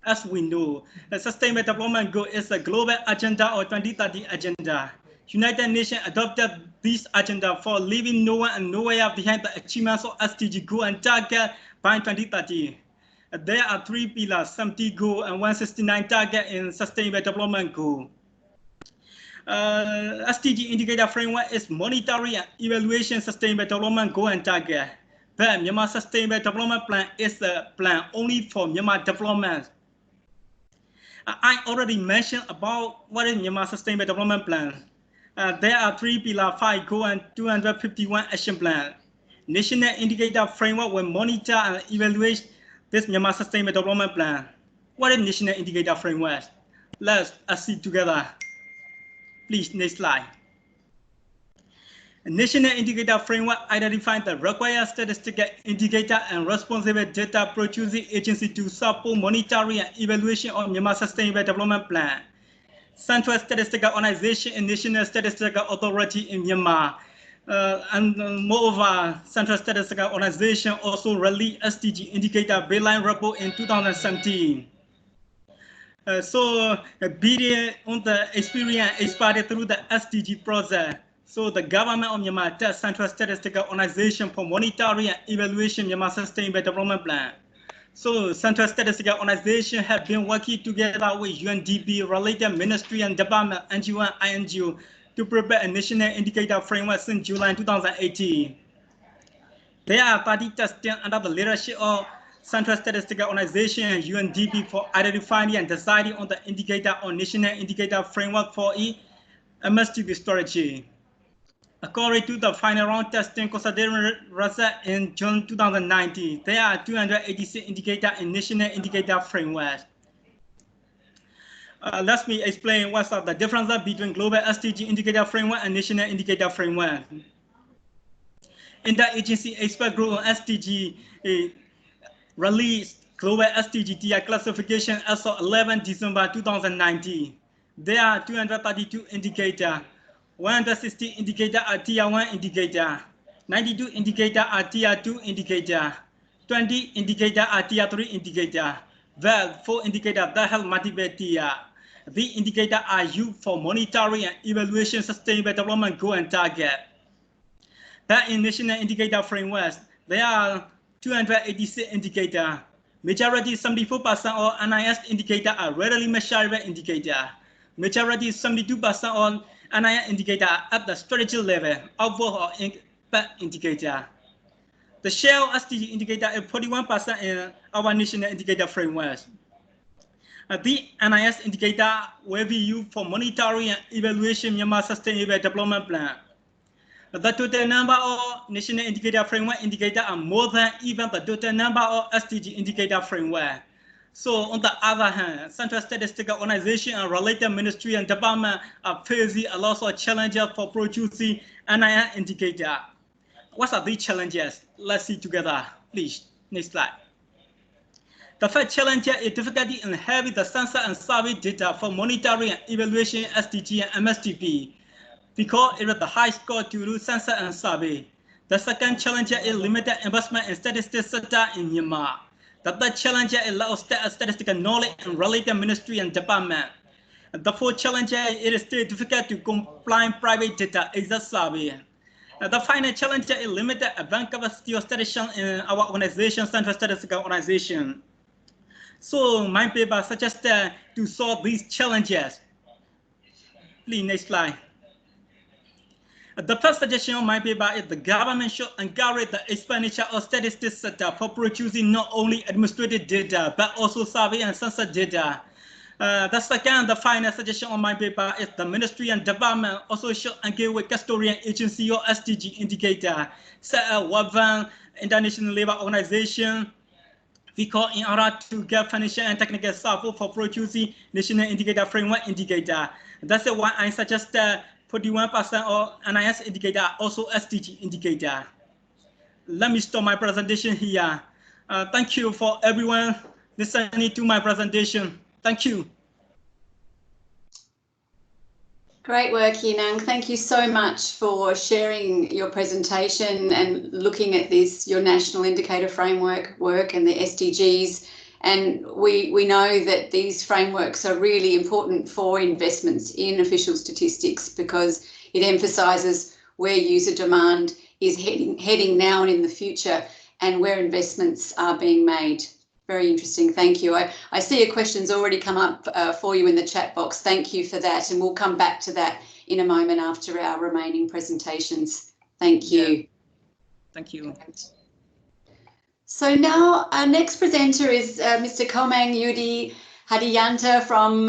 As we know, the Sustainable Development Goal is a global agenda or 2030 agenda. United Nations adopted this agenda for leaving no one and nowhere behind the achievements of SDG goal and target by 2030. There are 3 pillars, 70 goal and 169 target in Sustainable Development Goal. SDG Indicator Framework is monitoring and evaluation Sustainable Development Goal and target. But Myanmar Sustainable Development Plan is a plan only for Myanmar development. I already mentioned about what is Myanmar Sustainable Development Plan. There are 3 pillars, 5 goals, and 251 action plan. National Indicator Framework will monitor and evaluate this Myanmar Sustainable Development Plan. What is National Indicator Framework? Let's see together. Please, next slide. A National Indicator Framework identifies the required statistical indicator and responsible data producing agency to support monitoring and evaluation of Myanmar Sustainable Development Plan. Central Statistical Organization and National Statistical Authority in Myanmar. And moreover, Central Statistical Organization also released SDG Indicator Baseline Report in 2017. So building on the experience exported through the SDG process, so the government of Myanmar does Central Statistical Organization for monitoring and evaluation Myanmar Sustainable Development Plan. So Central Statistical Organization have been working together with UNDP, related ministry and department, NGO and INGO to prepare a national indicator framework since July 2018. There are 30 testing under the leadership of Central Statistical Organization and UNDP for identifying and deciding on the indicator or national indicator framework for MSTP strategy. According to the final round testing considered result in June 2019, there are 286 indicators in national indicator framework. Let me explain what's the difference between global SDG indicator framework and national indicator framework. Interagency expert group on SDG released global SDG TI classification as of 11 December 2019. There are 232 indicators. 160 indicators are Tier 1 indicator, 92 indicators are Tier 2 indicator, 20 indicators are Tier 3 indicator, well, 4 indicators that have multiple tier. The indicators are used for monitoring and evaluation sustainable development goal and target. But in national indicator frameworks, there are 286 indicators. Majority 74% of NIS indicators are readily measurable indicators. Majority 72% of NIS indicators are at the strategy level, output or impact indicator. The share of SDG indicator is 41% in our national indicator frameworks. The NIS indicator will be used for monitoring and evaluation Myanmar Sustainable Development Plan. The total number of national indicator framework indicators are more than even the total number of SDG indicator framework. So on the other hand, Central Statistical Organization and related ministry and department are facing a lot of challenges for producing NIS indicator. What are these challenges? Let's see together, please. Next slide. The first challenge is difficulty in having the census and survey data for monitoring and evaluation SDG and MSTP, because it is the high score to do census and survey. The second challenge is limited investment in statistics sector in Myanmar. The third challenge is lack of statistical knowledge in related ministry and department. The fourth challenge is it is still difficult to comply private data exact survey. The final challenge is limited advanced capacity of statisticians in our organization, Central Statistical Organization. So my paper suggests to solve these challenges. Please, next slide. The first suggestion of my paper is the government should encourage the expenditure of statistics sector for producing not only administrative data, but also survey and census data. The second, the final suggestion on my paper is the ministry and department also should engage with custodian agency or SDG indicator, set a World Bank, International Labour Organization, because in order to get financial and technical support for producing national indicator framework indicator. That's why I suggest 41% of NIS indicator are also SDG indicator. Let me stop my presentation here. Thank you for everyone listening to my presentation. Thank you. Great work, Yinang. Thank you so much for sharing your presentation and looking at this, your national indicator framework work and the SDGs. And we know that these frameworks are really important for investments in official statistics because it emphasises where user demand is heading now and in the future and where investments are being made. Very interesting. Thank you. I see a question's already come up for you in the chat box. Thank you for that. And we'll come back to that in a moment after our remaining presentations. Thank you. Yeah. Thank you. So now our next presenter is Mr. Komang Yudi Hadiyanta from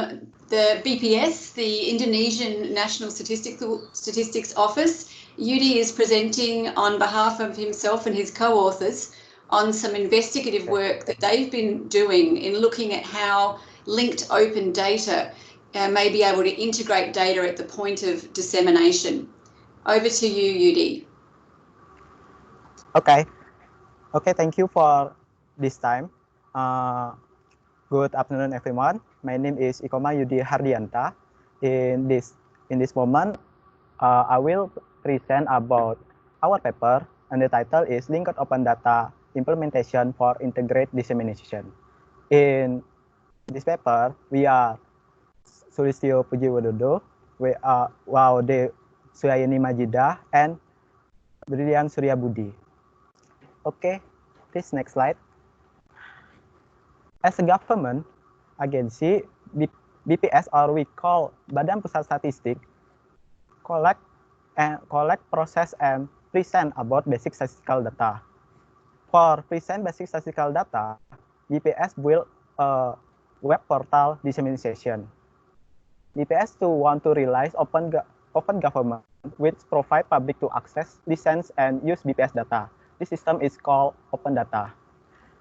the BPS, the Indonesian National Statistics Office. Yudi is presenting on behalf of himself and his co-authors on some investigative work that they've been doing in looking at how linked open data may be able to integrate data at the point of dissemination. Over to you, Yudi. Okay, thank you for this time. Good afternoon, everyone. My name is Ikoma Yudi Hardianta. In this moment, I will present about our paper, and the title is Linked Open Data Implementation for Integrated Dissemination. In this paper, we are Sulistyo Pujiwadodo, we are Waude Suyayani Majidah, and Brilian Surya Budi. Okay, please next slide. As a government agency, BPS, or we call Badan Pusat Statistik, collect, process, and present about basic statistical data. For present basic statistical data, BPS built a web portal dissemination. BPS too want to realize open government, which provide public to access, license, and use BPS data. This system is called open data.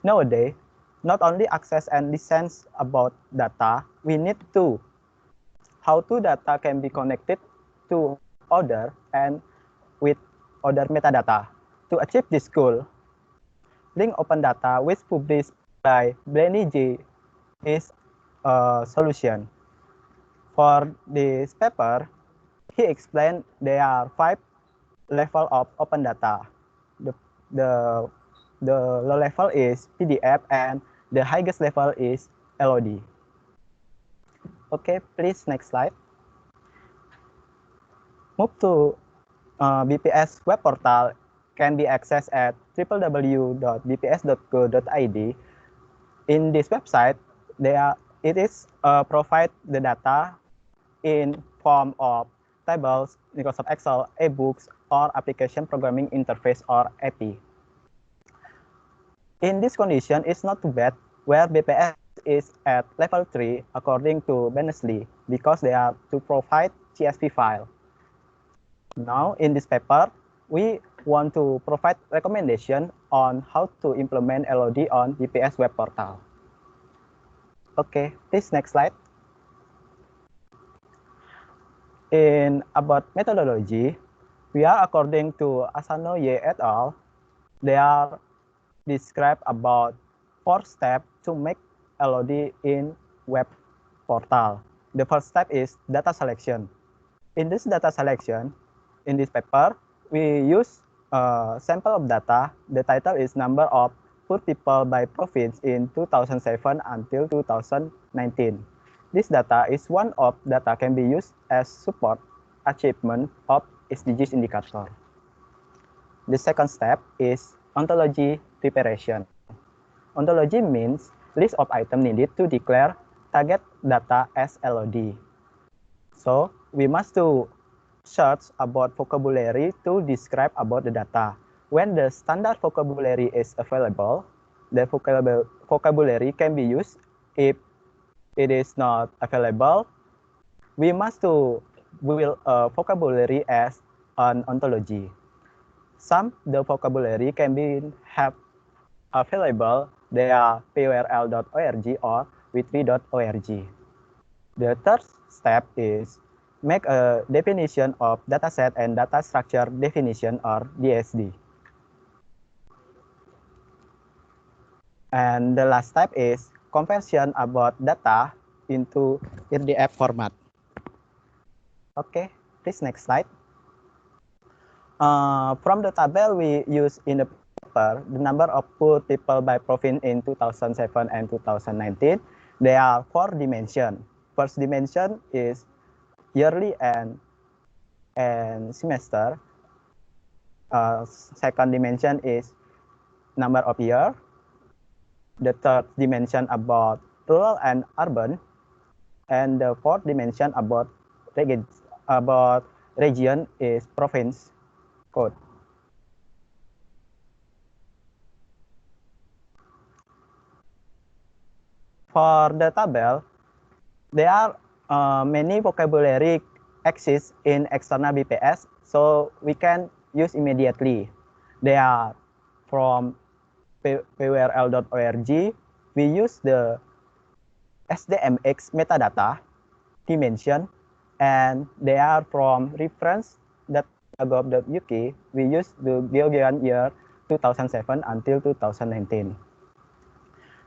Nowadays, not only access and license about data, we need to how to data can be connected to other and with other metadata. To achieve this goal, link open data, which published by Blenny J, is a solution. For this paper, he explained there are 5 levels of open data. The low level is PDF and the highest level is LOD. Okay, please next slide. Move to BPS web portal can be accessed at www.bps.go.id. In this website, it is provide the data in form of tables, Microsoft Excel, ebooks, or application programming interface or API. In this condition, it's not too bad where BPS is at level 3 according to Berners-Lee because they are to provide CSV file. Now, in this paper, we want to provide recommendation on how to implement LOD on BPS web portal. Okay, please next slide. In about methodology, we are according to Asano Ye et al. They are described about 4 steps to make LOD in web portal. The first step is data selection. In this data selection, in this paper, we use a sample of data. The title is number of poor people by province in 2007 until 2019. This data is one of data can be used as support achievement of SDGs indicator. The second step is ontology preparation. Ontology means list of items needed to declare target data as LOD. So we must to search about vocabulary to describe about the data. When the standard vocabulary is available, the vocabulary can be used. If it is not available, we must to build a vocabulary as an ontology. Some the vocabulary can be have available. They are purl.org or witry.org. The third step is make a definition of dataset and data structure definition or DSD. And the last step is conversion about data into RDF format. Okay, please next slide. From the table we use in the paper, the number of poor people by province in 2007 and 2019, there are 4 dimensions. First dimension is yearly and semester. Second dimension is number of year. The third dimension about rural and urban, and the fourth dimension about region is province code. For the table, there are many vocabulary exist in external BPS, so we can use immediately. They are from purl.org. We use the SDMX metadata dimension, and they are from reference.gov.uk. We use the Georgian year 2007 until 2019.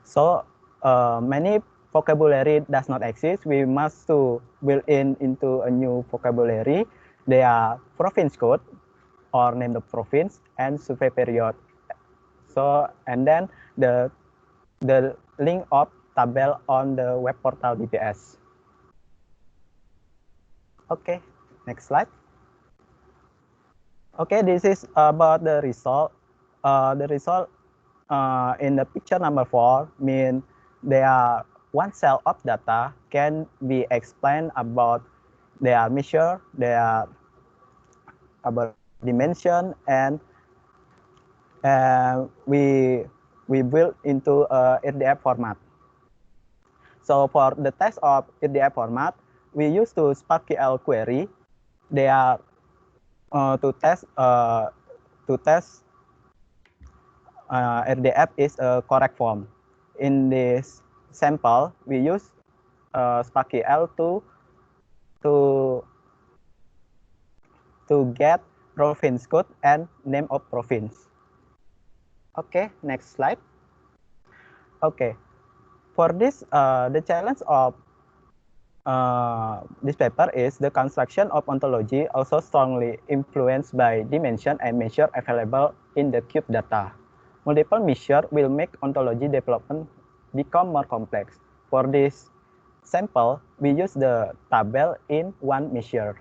So many vocabulary does not exist. We must to build into a new vocabulary. They are province code or name of province and survey period. So and then the link of table on the web portal BPS. Okay, next slide. Okay, this is about the result. The result in the picture number 4 mean there are one cell of data can be explained about their measure, their about dimension, and we build into a RDF format. So for the test of RDF format, we use to SparkQL query. They are to test RDF is a correct form. In this sample, we use SparkQL to get province code and name of province. Okay, next slide. Okay, for this, the challenge of this paper is the construction of ontology also strongly influenced by dimension and measure available in the cube data. Multiple measure will make ontology development become more complex. For this, sample, we use the table in one measure.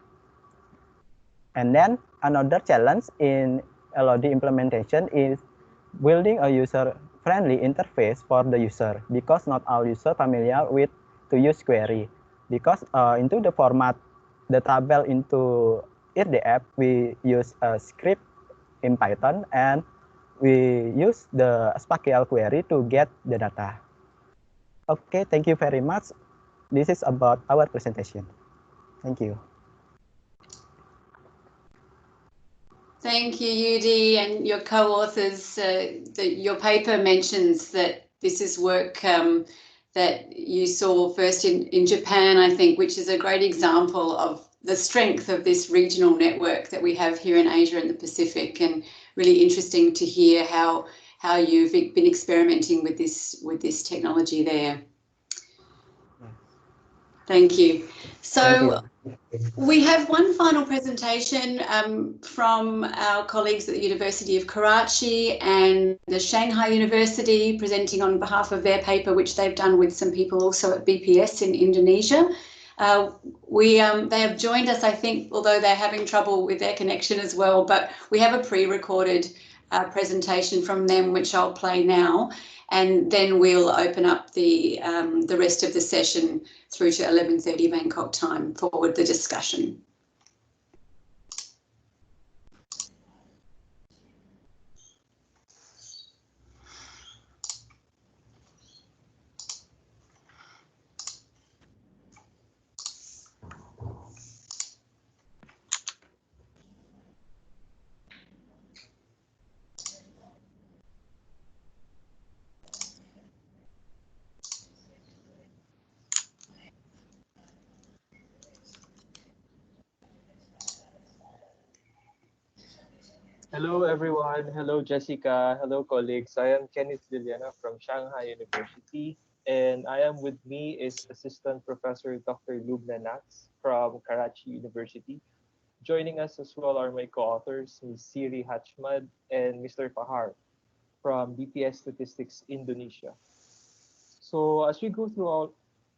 And then another challenge in LOD implementation is building a user-friendly interface for the user, because not all users familiar with to use query. Because into the format the table into ERDF, we use a script in Python, and we use the SPACL query to get the data. Okay, thank you very much. This is about our presentation. Thank you. Thank you, Yudi, and your co-authors. Your paper mentions that this is work that you saw first in Japan, I think, which is a great example of the strength of this regional network that we have here in Asia and the Pacific, and really interesting to hear how you've been experimenting with this technology there. Thank you. So Thank you. we have one final presentation from our colleagues at the University of Karachi and the Shanghai University, presenting on behalf of their paper, which they've done with some people also at BPS in Indonesia. They have joined us, I think, although they're having trouble with their connection as well, but we have a pre-recorded presentation from them, which I'll play now, and then we'll open up the rest of the session through to 11:30 Bangkok time for the discussion. Hello, everyone. Hello, Jessica. Hello, colleagues. I am Kenneth Liliana from Shanghai University, and I am with me is Assistant Professor Dr. Lubna Nats from Karachi University. Joining us as well are my co-authors, Ms. Siri Hachmad and Mr. Fahar from BPS Statistics Indonesia. So as we go through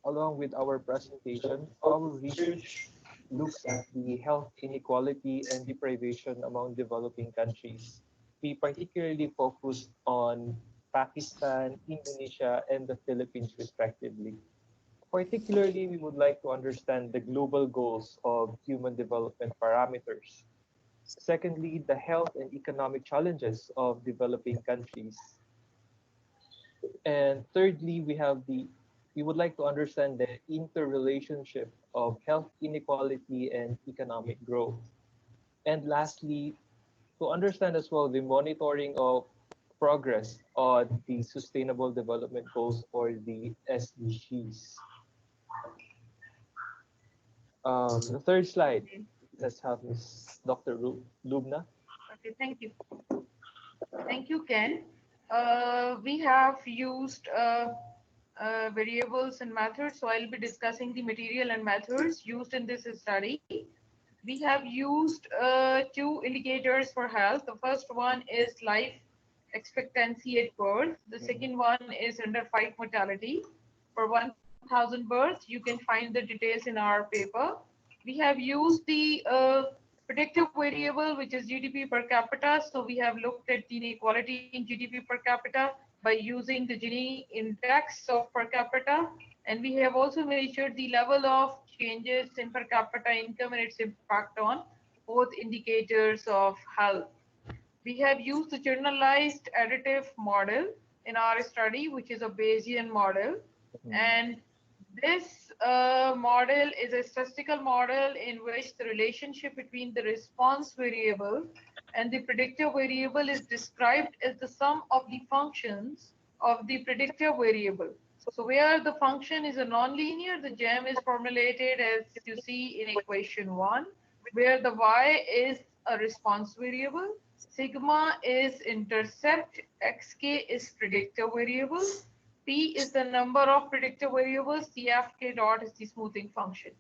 along with our presentation, our research looks at the health inequality and deprivation among developing countries. We particularly focused on Pakistan, Indonesia, and the Philippines respectively. Particularly, we would like to understand the global goals of human development parameters. Secondly, the health and economic challenges of developing countries. And thirdly, we would like to understand the interrelationship of health inequality and economic growth. And lastly, to understand as well the monitoring of progress on the Sustainable Development Goals or the SDGs. The third slide, let's have Ms. Dr. Lubna. Okay, thank you. Thank you, Ken. We have used variables and methods, so I'll be discussing the material and methods used in this study. We have used two indicators for health. The first one is life expectancy at birth. The second one is under-5 mortality. For 1,000 births, you can find the details in our paper. We have used the predictive variable, which is GDP per capita. So we have looked at the inequality in GDP per capita by using the Gini index of per capita. And we have also measured the level of changes in per capita income and its impact on both indicators of health. We have used the generalized additive model in our study, which is a Bayesian model. And this model is a statistical model in which the relationship between the response variable and the predictive variable is described as the sum of the functions of the predictive variable. So where the function is a nonlinear, the gem is formulated as you see in equation 1, where the y is a response variable, sigma is intercept, xk is predictive variable, p is the number of predictive variables, cfk dot is the smoothing function.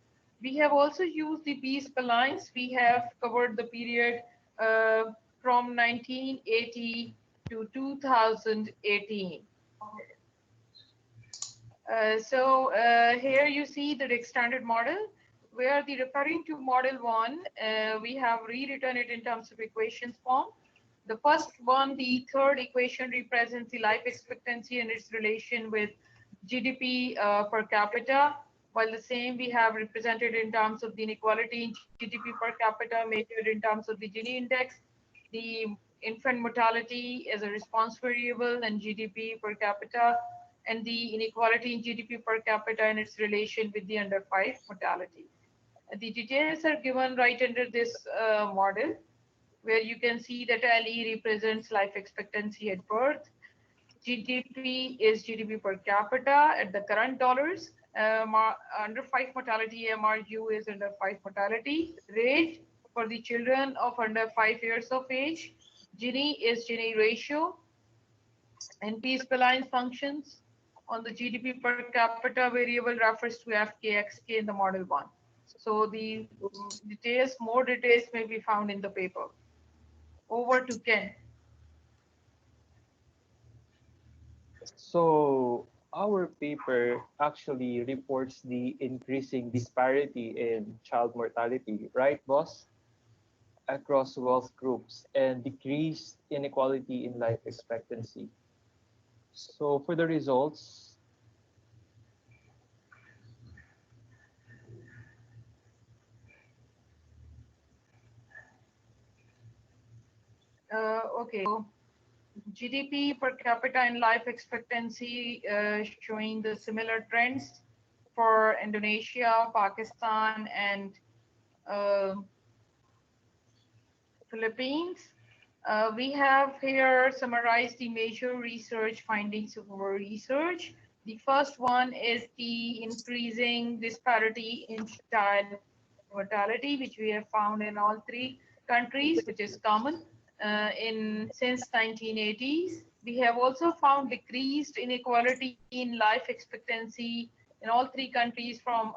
We have also used the B-splines. We have covered the period from 1980 to 2018. Here you see the extended model, where the referring to model 1, we have rewritten it in terms of equations form. The first one, the third equation, represents the life expectancy and its relation with GDP per capita, while the same we have represented in terms of the inequality in GDP per capita measured in terms of the Gini index, the infant mortality as a response variable and GDP per capita, and the inequality in GDP per capita and its relation with the under 5 mortality. The details are given right under this model, where you can see that LE represents life expectancy at birth. GDP is GDP per capita at the current dollars. Under 5 mortality, MRU is under 5 mortality rate for the children of under 5 years of age. Gini is Gini ratio, and P-spline functions on the GDP per capita variable refers to FKXK in the model 1. So the details, more details may be found in the paper. Over to Ken. So our paper actually reports the increasing disparity in child mortality, right, boss? Across wealth groups and decreased inequality in life expectancy. So for the results, okay. GDP per capita and life expectancy showing the similar trends for Indonesia, Pakistan, and Philippines. We have here summarized the major research findings of our research. The first one is the increasing disparity in child mortality, which we have found in all 3 countries, which is common since 1980s. We have also found decreased inequality in life expectancy in all 3 countries from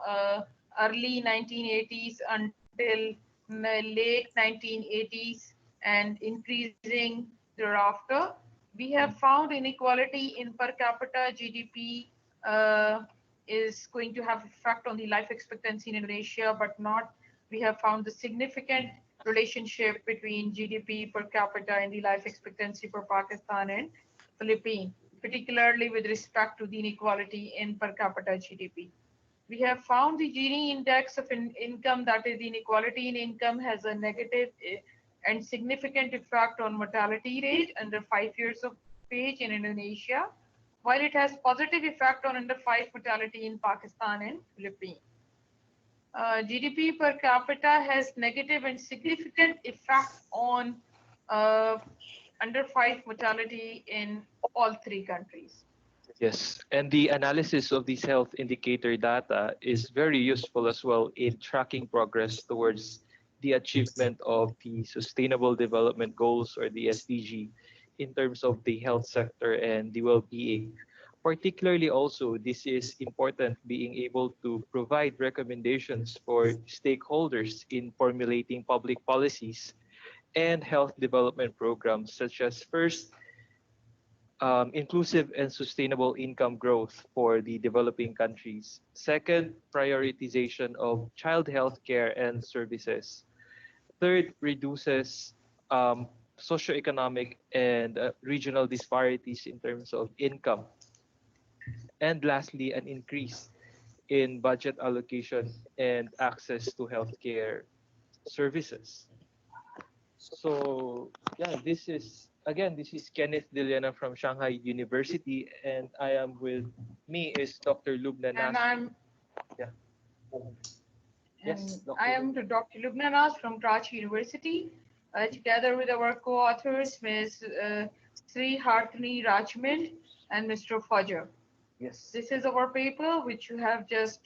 early 1980s until late 1980s and increasing thereafter. We have found inequality in per capita GDP is going to have effect on the life expectancy in Indonesia, but not, we have found the significant relationship between GDP per capita and the life expectancy for Pakistan and Philippines, particularly with respect to the inequality in per capita GDP. We have found the Gini index of income, that is the inequality in income, has a negative and significant effect on mortality rate under 5 years of age in Indonesia, while it has positive effect on under 5 mortality in Pakistan and Philippines. GDP per capita has negative and significant effect on under 5 mortality in all 3 countries. yes, and the analysis of these health indicator data is very useful as well in tracking progress towards the achievement of the Sustainable Development Goals, or the SDG, in terms of the health sector and the well-being. Particularly also, this is important, being able to provide recommendations for stakeholders in formulating public policies and health development programs, such as first, inclusive and sustainable income growth for the developing countries. Second, prioritization of child health care and services. Third, reduces socioeconomic and regional disparities in terms of income. And lastly, an increase in budget allocation and access to healthcare services. So yeah, this is Kenneth Diliana from Shanghai University, and I am with me is Dr. Lubna Nas. And I'm Yes, I am Dr. Lubna Nas from Karachi University, together with our co-authors, Ms. Sri Hartini Rajmint and Mr. Fajr. Yes. This is our paper, which you have just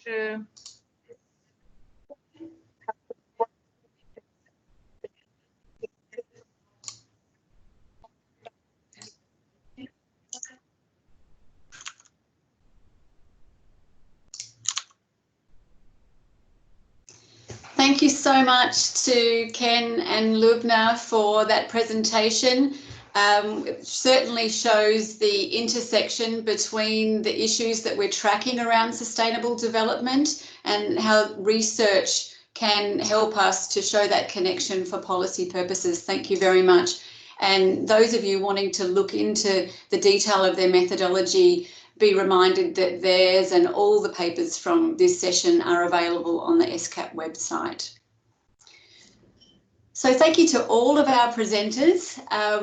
Thank you so much to Ken and Lubna for that presentation. It certainly shows the intersection between the issues that we're tracking around sustainable development and how research can help us to show that connection for policy purposes. Thank you very much. And those of you wanting to look into the detail of their methodology, be reminded that theirs and all the papers from this session are available on the ESCAP website. So thank you to all of our presenters.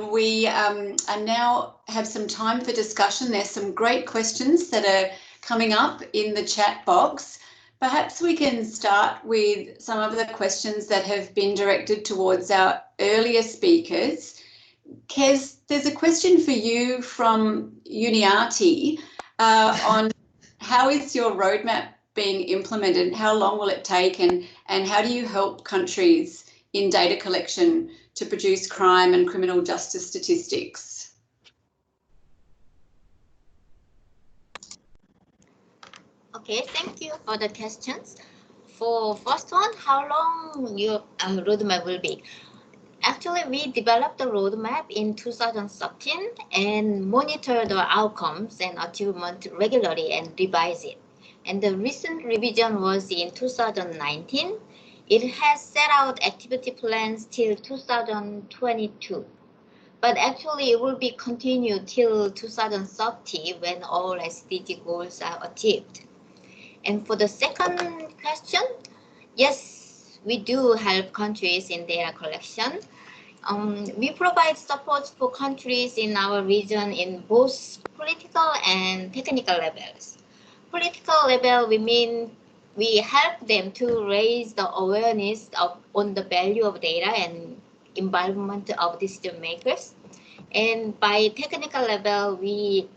We now have some time for discussion. There's some great questions that are coming up in the chat box. Perhaps we can start with some of the questions that have been directed towards our earlier speakers. Kez, there's a question for you from UNIATI on how is your roadmap being implemented? How long will it take, and how do you help countries in data collection to produce crime and criminal justice statistics? Okay, thank you for the questions. For first one, how long your roadmap will be? Actually, we developed the roadmap in 2013 and monitor the outcomes and achievement regularly and revise it. And the recent revision was in 2019. It has set out activity plans till 2022. But actually, it will be continued till 2030 when all SDG goals are achieved. And for the second question, yes, we do help countries in data collection. We provide support for countries in our region in both political and technical levels. Political level, we mean we help them to raise the awareness on the value of data and involvement of decision makers. And by technical level, we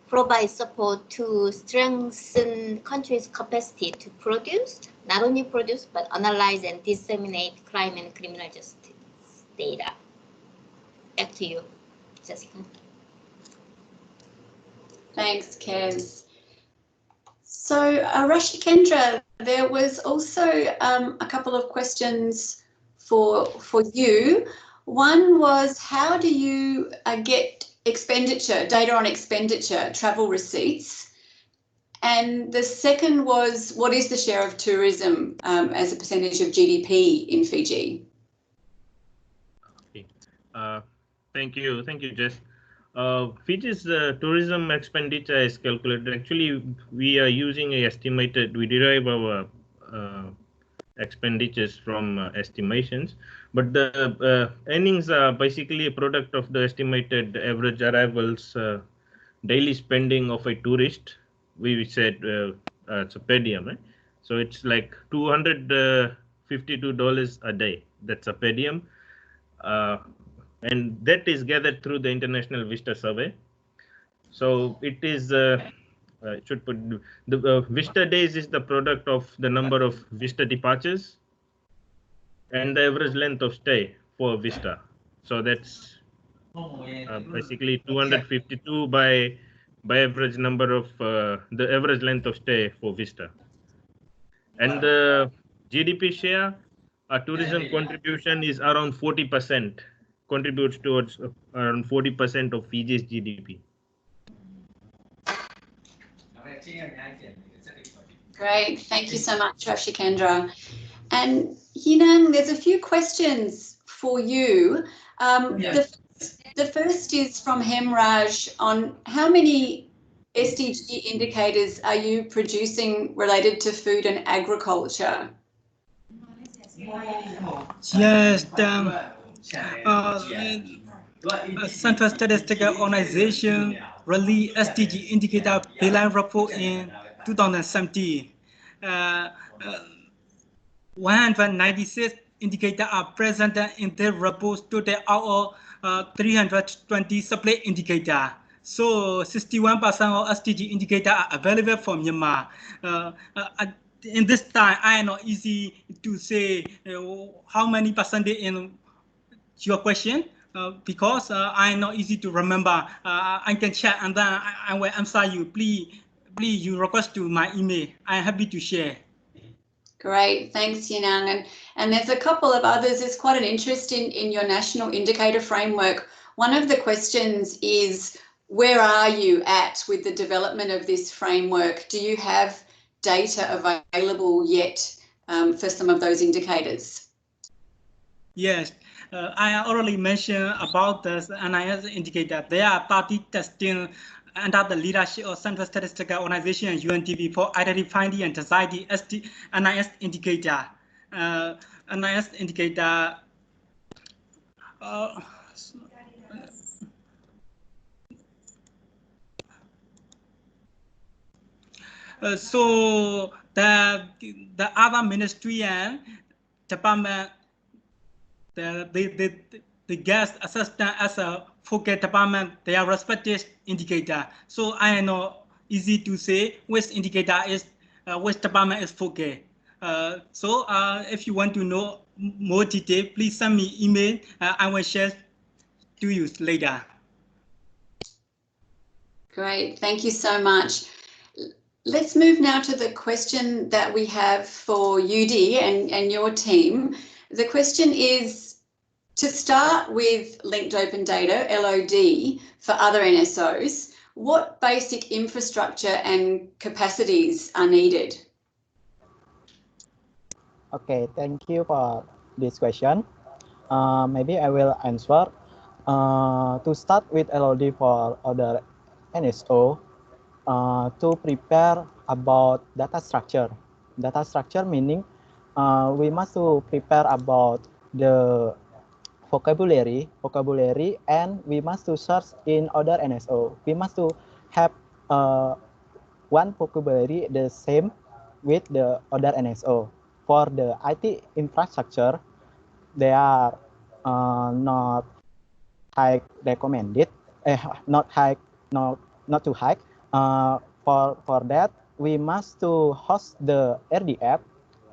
provide support to strengthen countries' capacity to produce, not only produce, but analyze and disseminate crime and criminal justice data. Back to you, Jessica. Thanks, Kez. So, Rashikendra, there was also a couple of questions for you. One was, how do you get expenditure, data on expenditure, travel receipts? And the second was, what is the share of tourism as a percentage of GDP in Fiji? Okay. Thank you, Jess. Fiji's tourism expenditure is calculated. Actually, we are using a estimated. We derive our expenditures from estimations, but the earnings are basically a product of the estimated average arrivals, daily spending of a tourist. We said it's a per diem, right? So it's like $252 a day. That's a per diem. And that is gathered through the International Visitor Survey. So it is, should put the visitor days is the product of the number of visitor departures and the average length of stay for a visitor. So that's basically 252 by average number of the average length of stay for visitor. And the GDP share, tourism contribution is around 40%. Contributes towards around 40% of Fiji's GDP. Great, thank you so much, Rashikendra. And Yinang, there's a few questions for you. The first is from Hemraj on how many SDG indicators are you producing related to food and agriculture? Yes, Central Statistical Organization released SDG indicator baseline report in 2017. 196 indicators are present in the report total out of 320 supply indicators. So 61% of SDG indicators are available from Myanmar. In this time, I am not easy to say how many percentage in your question because I am not easy to remember. I can check and then I will answer you. Please you request to my email. I am happy to share. Great, thanks Yinang. And there's a couple of others. There's quite an interest in your national indicator framework. One of the questions is, where are you at with the development of this framework? Do you have data available yet for some of those indicators? Yes, I already mentioned about this NIS indicator. There are 30 testing under the leadership of Central Statistical Organization and UNDP for identifying and designing the NIS indicator. NIS indicator. So the other ministry and department, the guest assistant as a focus department, they are respective indicator. So I know easy to say which indicator is which department is focus. So if you want to know more detail, please send me email. I will share to you later. Great, thank you so much. Let's move now to the question that we have for UD and your team. The question is, to start with linked open data, LOD, for other NSOs, what basic infrastructure and capacities are needed? Okay, thank you for this question. Maybe I will answer. To start with LOD for other NSO, to prepare about data structure. Data structure meaning we must to prepare about the vocabulary, and we must to search in other NSO. We must to have one vocabulary the same with the other NSO. For the IT infrastructure, they are not high recommended, not too high. For that, we must to host the RDF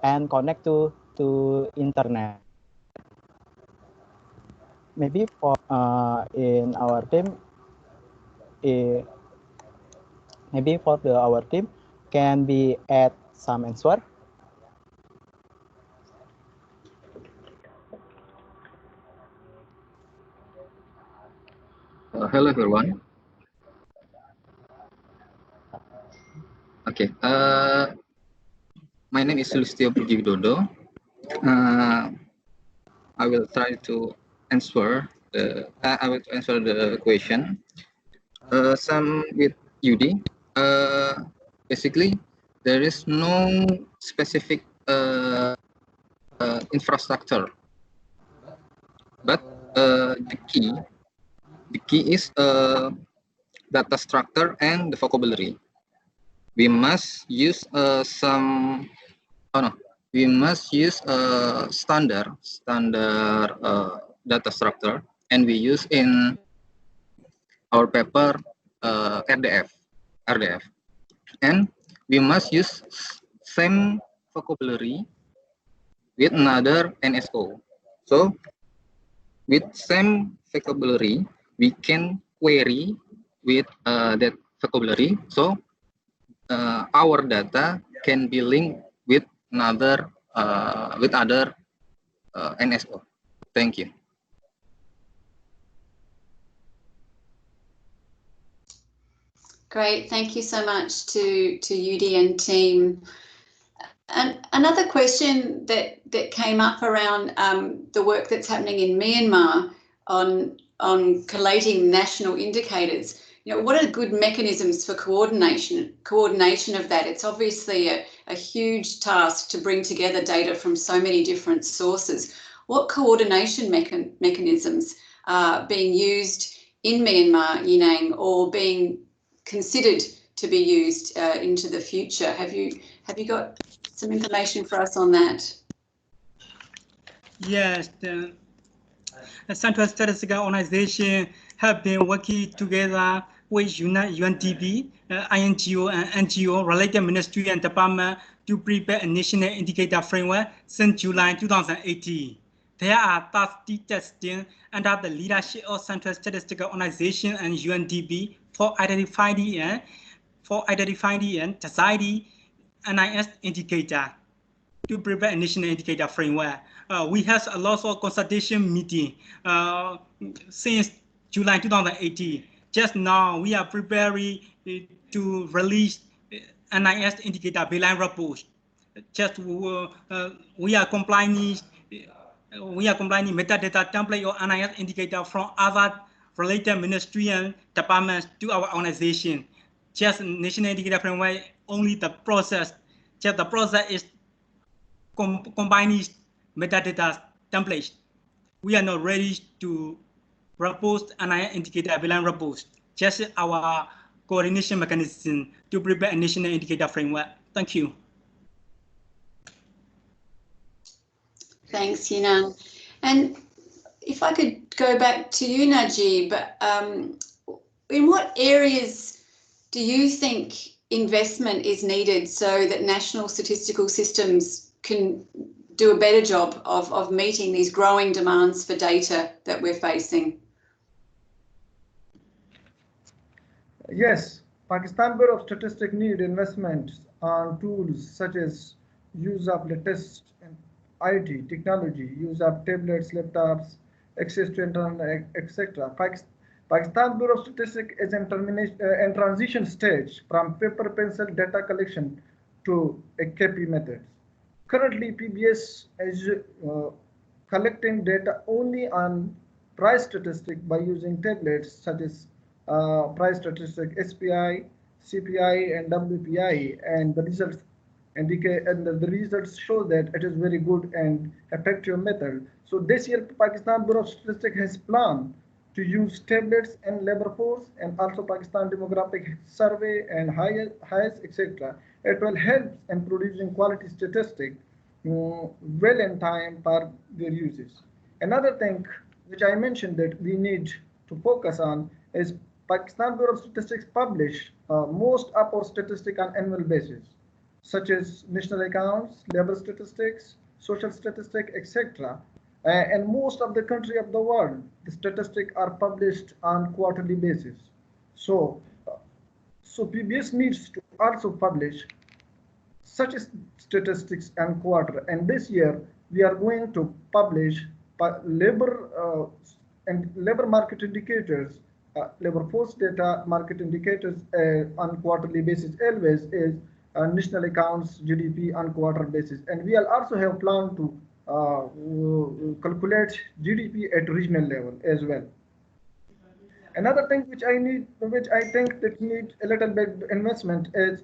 and connect to internet. Maybe for in our team, maybe for our team can be add some answer. Hello everyone. Okay, my name is Sulistyo Puji Widodo. I will try to answer the question. Some with UD. Basically, there is no specific infrastructure, but the key is data structure and the vocabulary. We must use standard data structure, and we use in our paper RDF, and we must use same vocabulary with another NSO. So with same vocabulary, we can query with that vocabulary. So our data can be linked with other NSO. Thank you. Great, thank you so much to UD and team. And another question that came up around the work that's happening in Myanmar on collating national indicators. You know, what are good mechanisms for coordination of that? It's obviously a huge task to bring together data from so many different sources. What coordination mechanisms are being used in Myanmar, Yinang, or being considered to be used into the future? Have you got some information for us on that? Yes, the Central Statistical Organization have been working together with UNDP, INGO, and NGO related ministry and department to prepare a national indicator framework since July 2018. There are 30 testing under the leadership of Central Statistical Organization and UNDP for identifying and deciding NIS indicator to prepare a national indicator framework. We have a lot of consultation meeting since July 2018. Just now, we are preparing to release NIS indicator baseline report. Just we are combining metadata template or NIS indicator from other related ministry and departments to our organization. Just national indicator framework, only the process. Just the process is combining metadata templates. We are not ready to propose NIS indicator baseline report. Just our coordination mechanism to prepare a national indicator framework. Thank you. Thanks, Yinan. And if I could go back to you, Najib, in what areas do you think investment is needed so that national statistical systems can do a better job of meeting these growing demands for data that we're facing? Yes, Pakistan Bureau of Statistics need investment on tools such as use of latest IT technology, use of tablets, laptops, access to internet, etc. Pakistan Bureau of Statistics is in transition stage from paper pencil data collection to ESCAP methods. Currently, PBS is collecting data only on price statistics by using tablets such as price statistic, SPI, CPI, and WPI, and the results indicate, and the results show that it is very good and effective method. So this year, Pakistan Bureau of Statistics has planned to use tablets and labor force, and also Pakistan demographic survey and highs, etc. It will help in producing quality statistics well in time for their uses. Another thing which I mentioned that we need to focus on is Pakistan Bureau of Statistics publish most of our statistics on annual basis, such as national accounts, labor statistics, social statistics, etc. And most of the country of the world, the statistics are published on quarterly basis. So PBS needs to also publish such statistics and quarter. And this year we are going to publish labor and labor market indicators, labor force data market indicators on quarterly basis. Always is national accounts GDP on quarter basis, and we will also have planned to calculate GDP at regional level as well. Another thing which I think that need a little bit investment is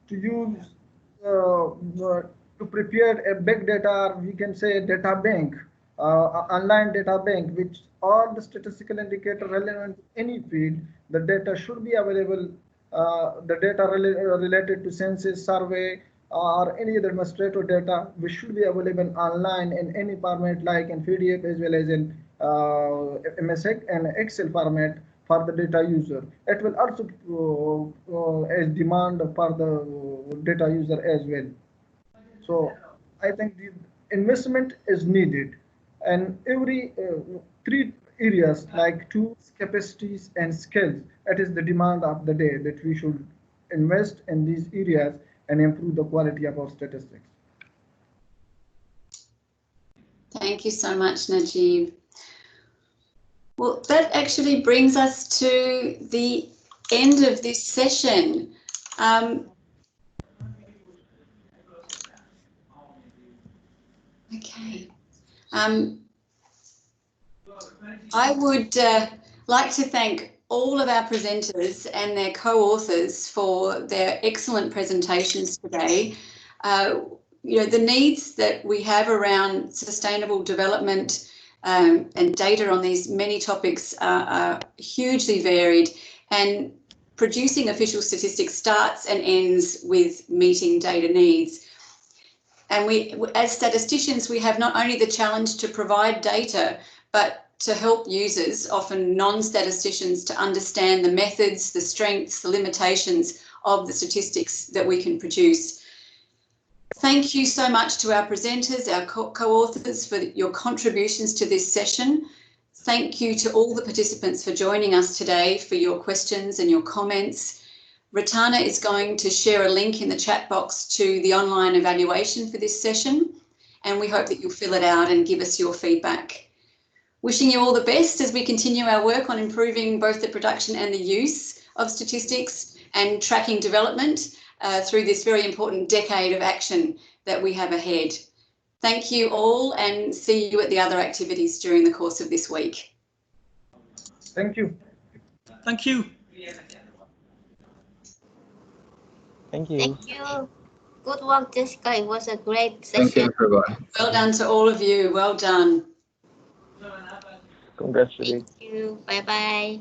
to use to prepare a big data, we can say data bank, online data bank, which all the statistical indicator relevant to any field, the data should be available. The data related to census, survey, or any other administrative data, which should be available online in any format, like in PDF as well as in MS and Excel format for the data user. It will also as demand for the data user as well. So I think the investment is needed, and every 3 areas like tools, capacities, and skills. It is the demand of the day that we should invest in these areas and improve the quality of our statistics. Thank you so much, Najib. Well, that actually brings us to the end of this session. Okay. I would like to thank all of our presenters and their co-authors for their excellent presentations today. You know, the needs that we have around sustainable development and data on these many topics are hugely varied, and producing official statistics starts and ends with meeting data needs. And we, as statisticians, we have not only the challenge to provide data, but to help users, often non-statisticians, to understand the methods, the strengths, the limitations of the statistics that we can produce. Thank you so much to our presenters, our co-authors, for your contributions to this session. Thank you to all the participants for joining us today, for your questions and your comments. Ratana is going to share a link in the chat box to the online evaluation for this session, and we hope that you'll fill it out and give us your feedback. Wishing you all the best as we continue our work on improving both the production and the use of statistics and tracking development through this very important decade of action that we have ahead. Thank you all and see you at the other activities during the course of this week. Thank you. Thank you. Thank you. Thank you. Good work, Jessica. It was a great Thank you, session. everyone. Well done to all of you. Well done. Congratulations. Thank you. Bye-bye.